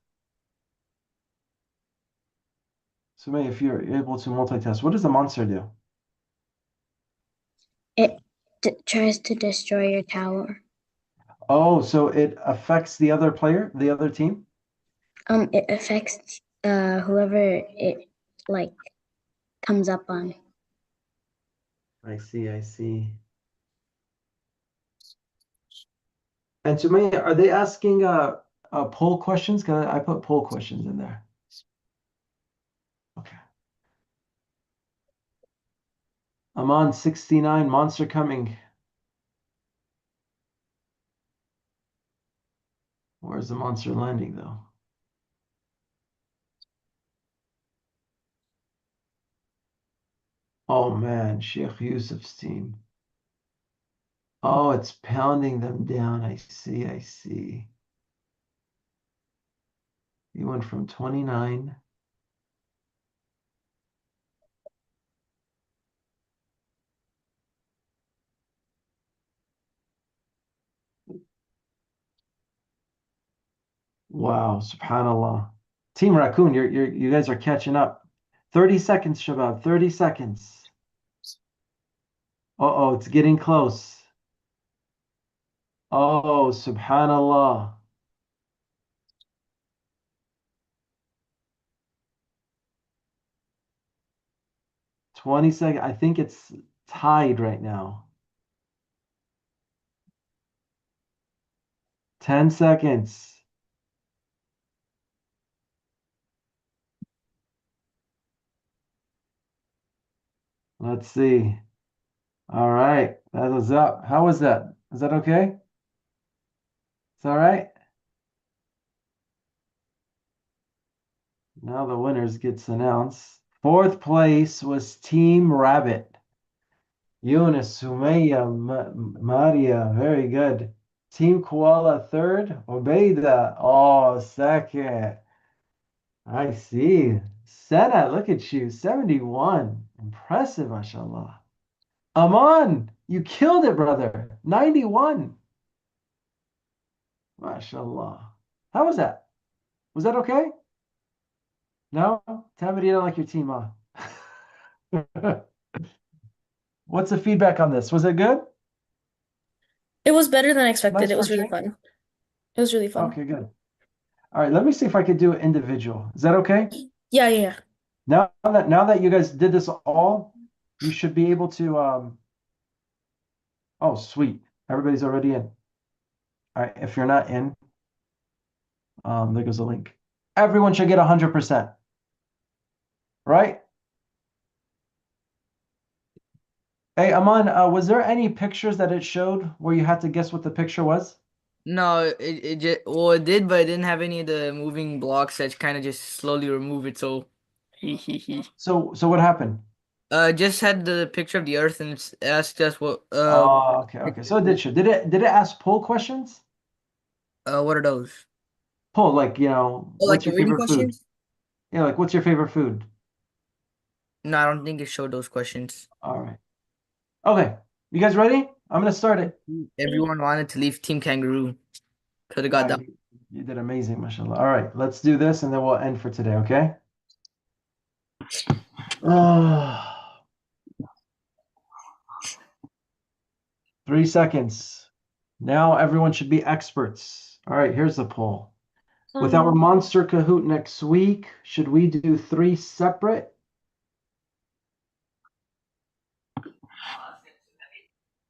Speaker 1: So maybe if you're able to multitask, what does the monster do?
Speaker 8: It tries to destroy your tower.
Speaker 1: Oh, so it affects the other player, the other team?
Speaker 8: It affects whoever it like comes up on.
Speaker 1: I see, I see. And Sumaya, are they asking poll questions? Because I put poll questions in there. Okay. I'm on 69, monster coming. Where's the monster landing though? Oh man, Sheikh Yusuf's team. Oh, it's pounding them down. I see, I see. You went from 29. Wow, subhanallah. Team Raccoon, you guys are catching up. 30 seconds, Shabab, 30 seconds. Uh-oh, it's getting close. Oh, subhanallah. 20 seconds. I think it's tied right now. 10 seconds. Let's see. All right, that was up. How was that? Is that okay? It's all right. Now the winners gets announced. Fourth place was Team Rabbit. Yunus, Sumaya, Maria, very good. Team Koala, third. Obeida, oh, second. I see. Senna, look at you, 71. Impressive, mashallah. Aman, you killed it, brother. 91. Mashallah. How was that? Was that okay? No? Tell me you don't like your team, huh? What's the feedback on this? Was it good?
Speaker 6: It was better than I expected.
Speaker 1: Nice
Speaker 6: It was
Speaker 1: for
Speaker 6: really
Speaker 1: sure.
Speaker 6: fun. It was really fun.
Speaker 1: Okay, good. All right, let me see if I could do it individual. Is that okay?
Speaker 6: Yeah.
Speaker 1: Now that you guys did this all, you should be able to oh sweet. Everybody's already in. All right, if you're not in, there goes a link. Everyone should get 100%. Right? Hey, Aman, was there any pictures that it showed where you had to guess what the picture was?
Speaker 3: No, it just well it did, but it didn't have any of the moving blocks that kind of just slowly remove it. So,
Speaker 1: So what happened?
Speaker 3: just had the picture of the Earth and it's asked us what
Speaker 1: Oh, okay. So it did show. Did it ask poll questions?
Speaker 3: what are those?
Speaker 1: Poll, like,
Speaker 3: Oh, like
Speaker 1: what's
Speaker 3: the
Speaker 1: your
Speaker 3: reading
Speaker 1: favorite food?
Speaker 3: questions?
Speaker 1: Yeah, like what's your favorite food?
Speaker 3: No, I don't think it showed those questions.
Speaker 1: All right. Okay. You guys ready? I'm gonna start it.
Speaker 3: Everyone wanted to leave Team Kangaroo. Could have got
Speaker 1: Wow,
Speaker 3: that.
Speaker 1: you did amazing, mashallah. All right, let's do this and then we'll end for today, okay? Oh, 3 seconds. Now everyone should be experts. All right, here's the poll. With our monster Kahoot next week, should we do 3 separate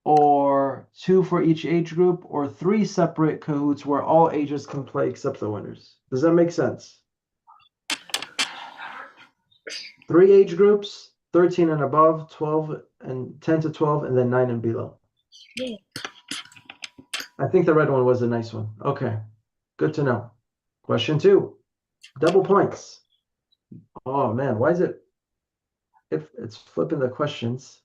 Speaker 1: or 2 for each age group or 3 separate Kahoots where all ages can play except the winners? Does that make sense? 3 age groups, 13 and above, 12 and 10 to 12, and then 9 and below. I think the red one was a nice one. Okay, good to know. Question 2, double points. Oh man, why is it, if it's flipping the questions?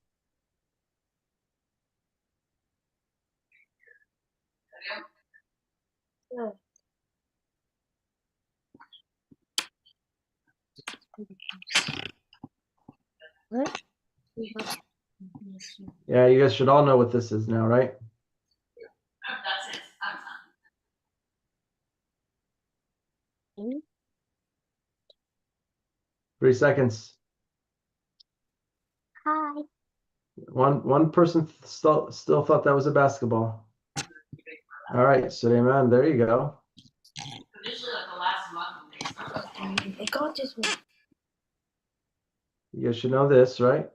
Speaker 1: Yeah, you guys should all know what this is now, right?
Speaker 16: Hmm?
Speaker 1: 3 seconds.
Speaker 16: Hi.
Speaker 1: One person still thought that was a basketball. All right, Suleiman, there you go.
Speaker 16: I got this one.
Speaker 1: You guys should know this, right?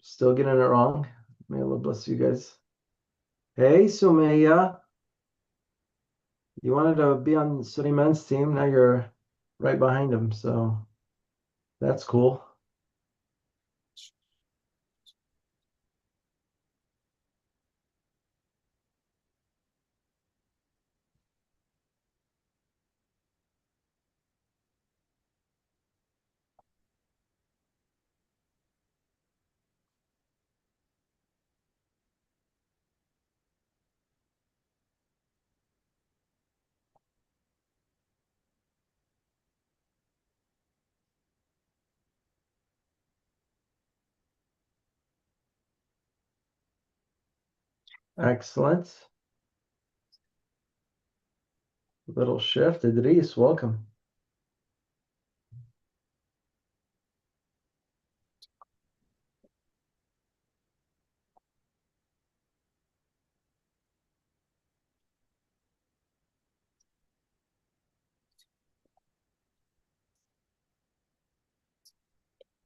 Speaker 1: Still getting it wrong. May Allah bless you guys. Hey, Sumaya. You wanted to be on Suleiman's team. Now you're right behind him, so that's cool. Excellent. Little shift. Idris, welcome.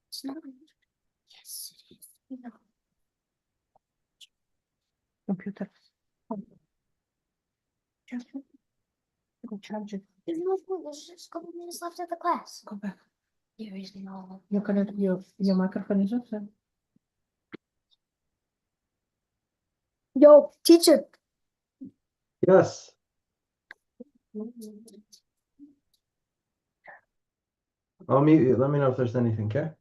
Speaker 16: It's not. Yes, it is. No.
Speaker 3: Computer.
Speaker 16: There's no point. There's just a couple minutes left of the class.
Speaker 6: Go back.
Speaker 16: There is no.
Speaker 6: Your microphone is open.
Speaker 16: Yo, teacher.
Speaker 1: Yes. I'll mute you. Let me know if there's anything, okay?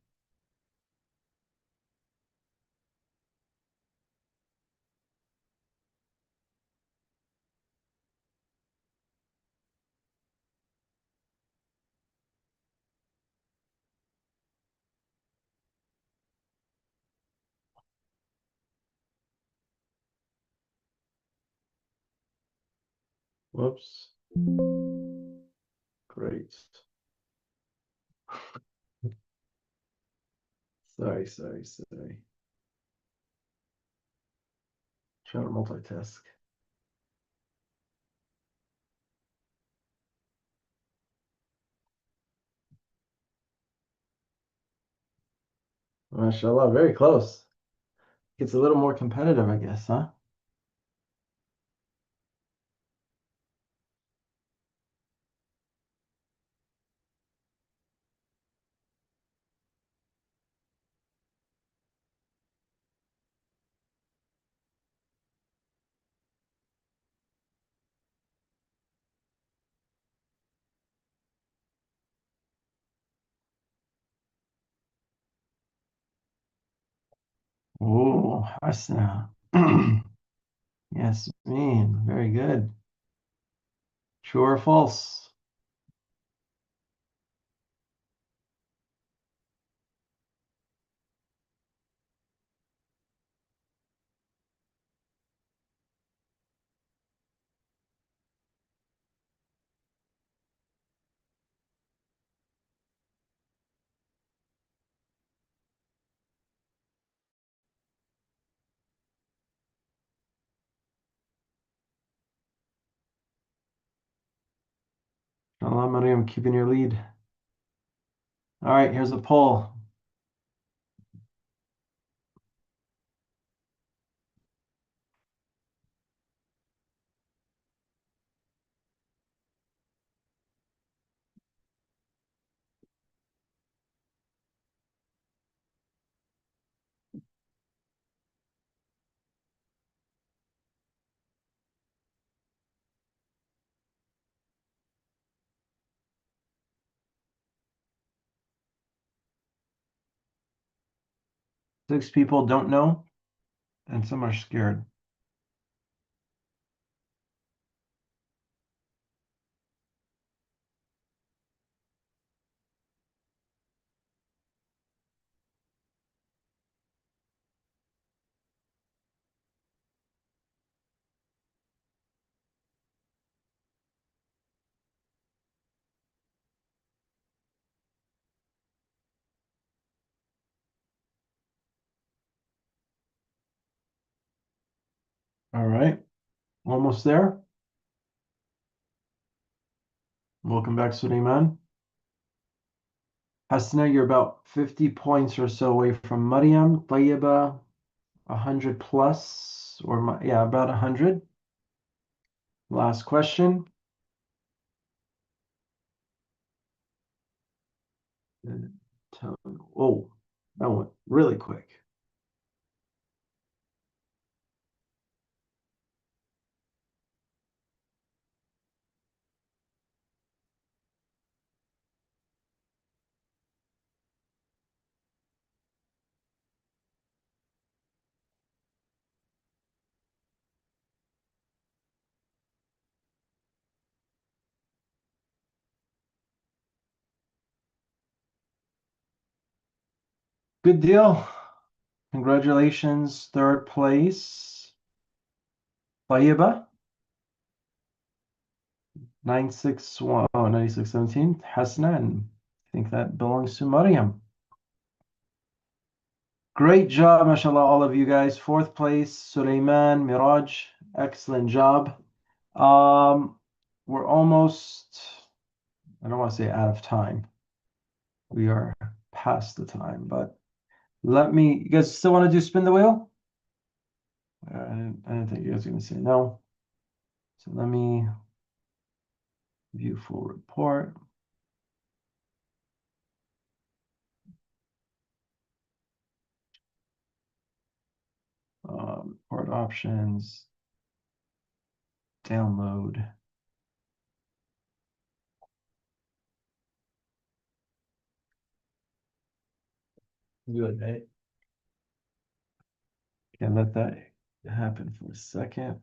Speaker 1: Whoops. Great. Sorry. Trying to multitask. MashaAllah, very close. It's a little more competitive, I guess, huh? Oh, Hasna. Yes, mean. Very good. True or false? Allah, Mariam, keeping your lead. All right, here's a poll. Six people don't know, and some are scared. All right, almost there. Welcome back, Suleiman. Hasna, you're about 50 points or so away from Mariam. Tayyiba, 100 plus, or yeah, about 100. Last question. Oh, that went really quick. Good deal. Congratulations, third place. Tayyiba, 961, 9617. Hasna, and I think that belongs to Mariam. Great job, mashallah, all of you guys. Fourth place, Suleiman, Miraj, excellent job. We're almost, I don't want to say out of time. We are past the time, but you guys still want to do spin the wheel? I didn't think you guys were going to say no. So let me View full report. Report options. Download. Good, right? Can't let that happen for a second.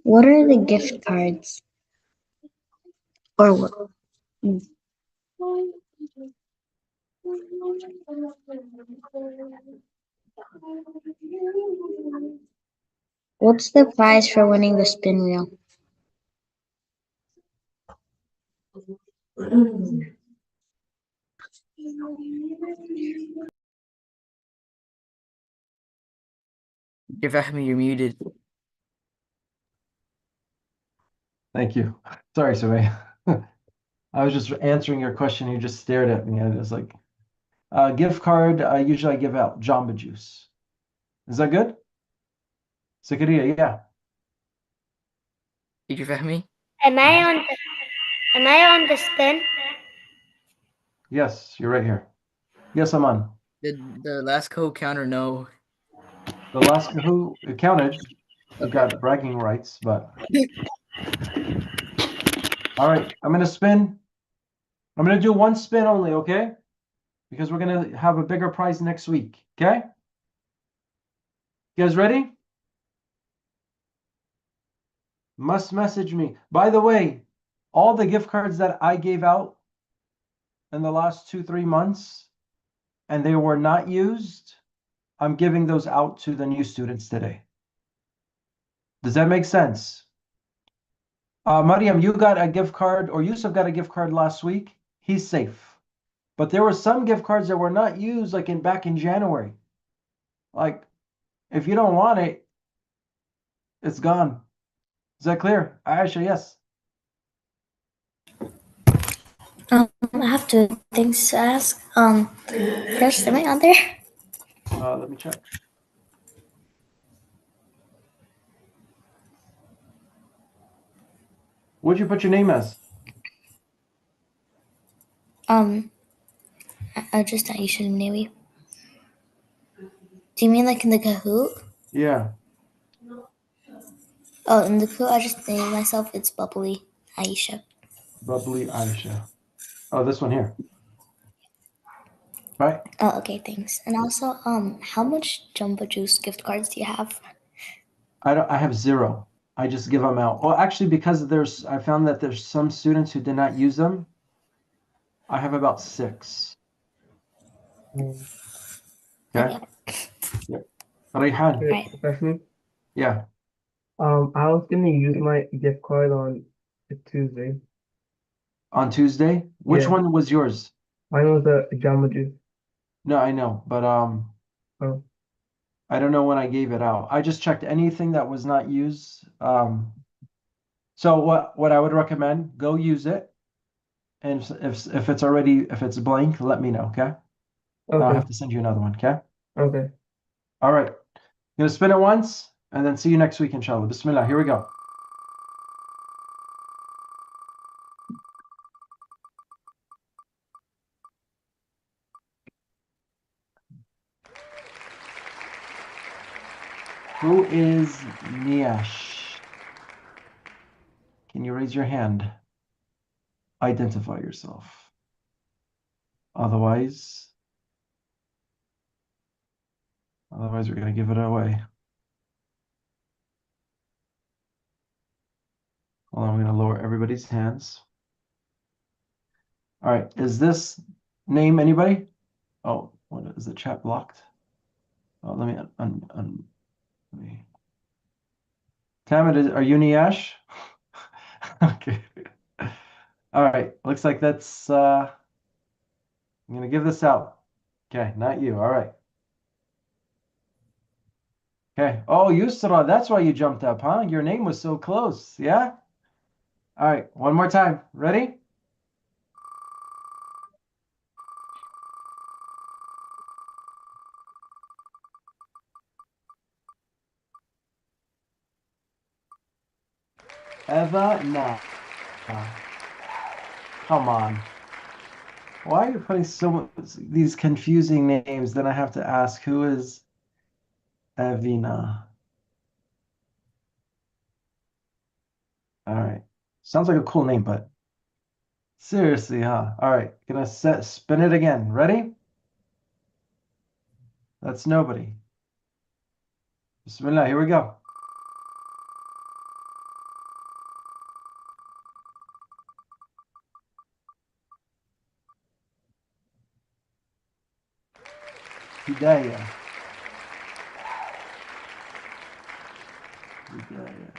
Speaker 8: What are the gift cards? Or what? What's the prize for winning the spin wheel?
Speaker 3: If Fahmi, you're muted.
Speaker 1: Thank you. Sorry, Sumay. I was just answering your question. You just stared at me. I was like, gift card, usually I give out Jamba Juice. Is that good? Zakaria, yeah.
Speaker 3: Did you Fahmi?
Speaker 16: Am I on the spin?
Speaker 1: Yes, you're right here. Yes, I'm on.
Speaker 3: Did the last code counter no?
Speaker 1: The last who it counted, you
Speaker 3: Okay.
Speaker 1: got bragging rights, but all right, I'm gonna spin. I'm gonna do one spin only, okay? Because we're gonna have a bigger prize next week, okay? You guys ready? Must message me. By the way, all the gift cards that I gave out in the last 2-3 months and they were not used, I'm giving those out to the new students today. Does that make sense? Mariam, you got a gift card, or Yusuf got a gift card last week. He's safe. But there were some gift cards that were not used like back in January. Like, if you don't want it, it's gone. Is that clear? Aisha, yes.
Speaker 8: I have two things to ask. First, am I on there?
Speaker 1: Let me check. What'd you put your name as?
Speaker 8: I just Aisha maybe. Do you mean like in the Kahoot?
Speaker 1: Yeah.
Speaker 8: Oh, in the Kahoot, I just named myself. It's Bubbly Aisha.
Speaker 1: Bubbly Aisha. Oh, this one here. Right?
Speaker 8: Oh, okay, thanks. And also, how much Jumbo Juice gift cards do you have?
Speaker 1: I have 0. I just give them out. Well, actually, because I found that there's some students who did not use them. I have about 6. Okay. Yep. Rayhan.
Speaker 14: Right.
Speaker 1: Yeah.
Speaker 14: I was gonna use my gift card on Tuesday.
Speaker 1: On Tuesday? Which
Speaker 14: Yeah.
Speaker 1: one was yours?
Speaker 14: Mine was a Jamba Juice.
Speaker 1: No, I know, but
Speaker 14: Oh.
Speaker 1: I don't know when I gave it out. I just checked anything that was not used. So what I would recommend, go use it. And if it's already, if it's blank, let me know, okay? I'll have
Speaker 14: Okay.
Speaker 1: to send you another one, okay?
Speaker 14: Okay.
Speaker 1: All right. Gonna spin it once and then see you next week, inshallah. Bismillah. Here we go. Who is Niash? Can you raise your hand? Identify yourself. Otherwise, we're gonna give it away. Hold on, I'm gonna lower everybody's hands. All right, is this name anybody? Oh, what is the chat blocked? Oh, let me let me. Tamid, are you Niash? Okay. All right, looks like that's I'm gonna give this out. Okay, not you. All right. Okay. Oh, Yusra, that's why you jumped up, huh? Your name was so close. Yeah? All right, one more time. Ready? Eva, nah. Come on. Why are you putting these confusing names? Then I have to ask who is Evina. All right. Sounds like a cool name, but seriously, huh? All right, gonna spin it again. Ready? That's nobody. Bismillah, here we go. Hidayah. Hidayah.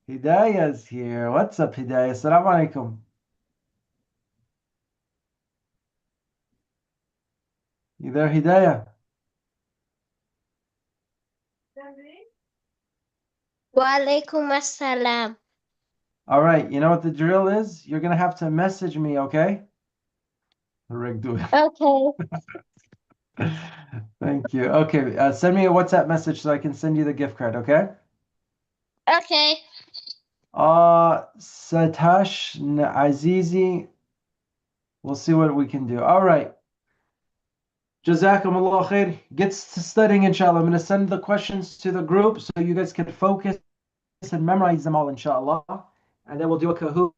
Speaker 1: Hidayah's here. What's up, Hidayah? Assalamu alaikum. You there, Hidayah?
Speaker 18: Walaikum assalam.
Speaker 1: All right, you know what the drill is? You're gonna have to message me, okay?
Speaker 18: Okay.
Speaker 1: Thank you. Okay, send me a WhatsApp message so I can send you the gift card, okay?
Speaker 18: Okay.
Speaker 1: Satash Azizi, we'll see what we can do. All right. Jazakumullah khair. Gets to studying, inshallah. I'm going to send the questions to the group so you guys can focus and memorize them all, inshallah. And then we'll do a Kahoot,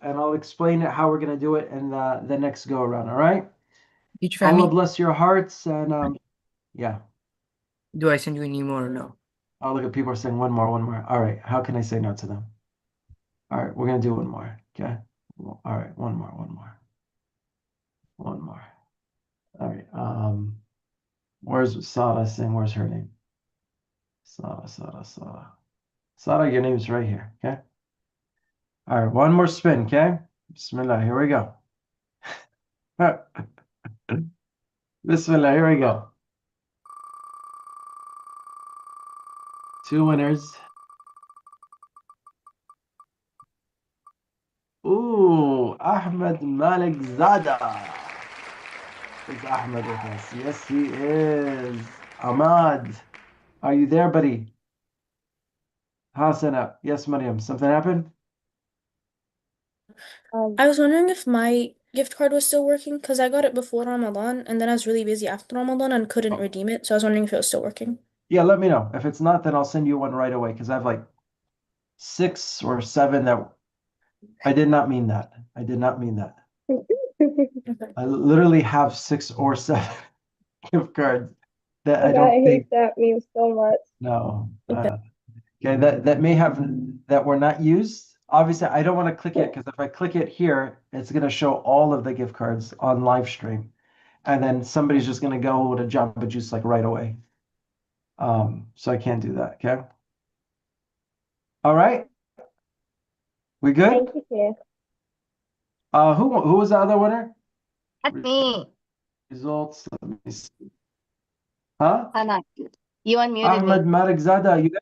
Speaker 1: and I'll explain it how we're going to do it in the next go around, all right?
Speaker 3: Each
Speaker 1: Allah
Speaker 3: family?
Speaker 1: bless your hearts, and yeah.
Speaker 3: Do I send you an email or no?
Speaker 1: Oh, look at people are saying one more, one more. All right, how can I say no to them? All right, we're going to do one more, okay? All right, one more, one more. One more. All right, where's Sada saying, where's her name? Sada. Sada, your name's right here, okay? All right, one more spin, okay? Bismillah, here we go. Bismillah, here we go. Two winners. Ooh, Ahmed Malik Zada. Is Ahmed with us? Yes, he is. Ahmad, are you there, buddy? Hasana. Yes, Mariam. Something happened?
Speaker 6: I was wondering if my gift card was still working because I got it before Ramadan and then I was really busy after Ramadan and couldn't redeem it. So I was wondering if it was still working.
Speaker 1: Yeah, let me know. If it's not, then I'll send you one right away because I have like 6 or 7 that I did not mean that. I did not mean that. I literally have 6 or 7 gift cards that I don't
Speaker 5: I hate
Speaker 1: think.
Speaker 5: that meme so much.
Speaker 1: No. Okay, that may have that were not used. Obviously, I don't want to click it because if I click it here, it's going to show all of the gift cards on live stream, and then somebody's just going to go to Jamba Juice like right away. So I can't do that. Okay. All right. We good?
Speaker 5: Thank you, Keith.
Speaker 1: Who was the other winner?
Speaker 18: That's me.
Speaker 1: Results. Let me see. Huh?
Speaker 19: Hannah, you unmuted
Speaker 1: Ahmed
Speaker 19: me.
Speaker 1: Malik Zada, you there?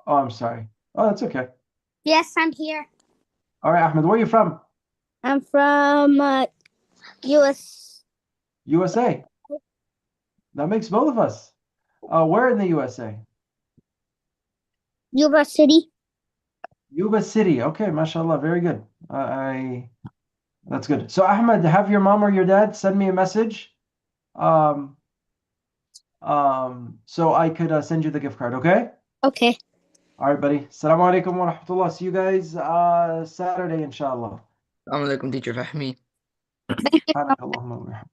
Speaker 1: Oh, I'm sorry. Oh, that's okay.
Speaker 20: Yes, I'm here.
Speaker 1: All right, Ahmed, where are you from?
Speaker 20: I'm from US.
Speaker 1: USA. That makes both of us. Where in the USA?
Speaker 20: Yuba City.
Speaker 1: Yuba City. Okay, mashallah, very good. That's good. So Ahmed, have your mom or your dad send me a message, um, so I could send you the gift card. Okay.
Speaker 20: Okay.
Speaker 1: All right, buddy. Assalamu alaikum wa rahmatullah. See you guys Saturday, inshallah.
Speaker 3: Assalamu alaikum, teacher Fahmi.
Speaker 1: سبحانك اللهم وبحمدك.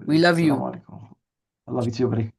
Speaker 3: We love you.
Speaker 1: Assalamu alaikum. I love you too, buddy.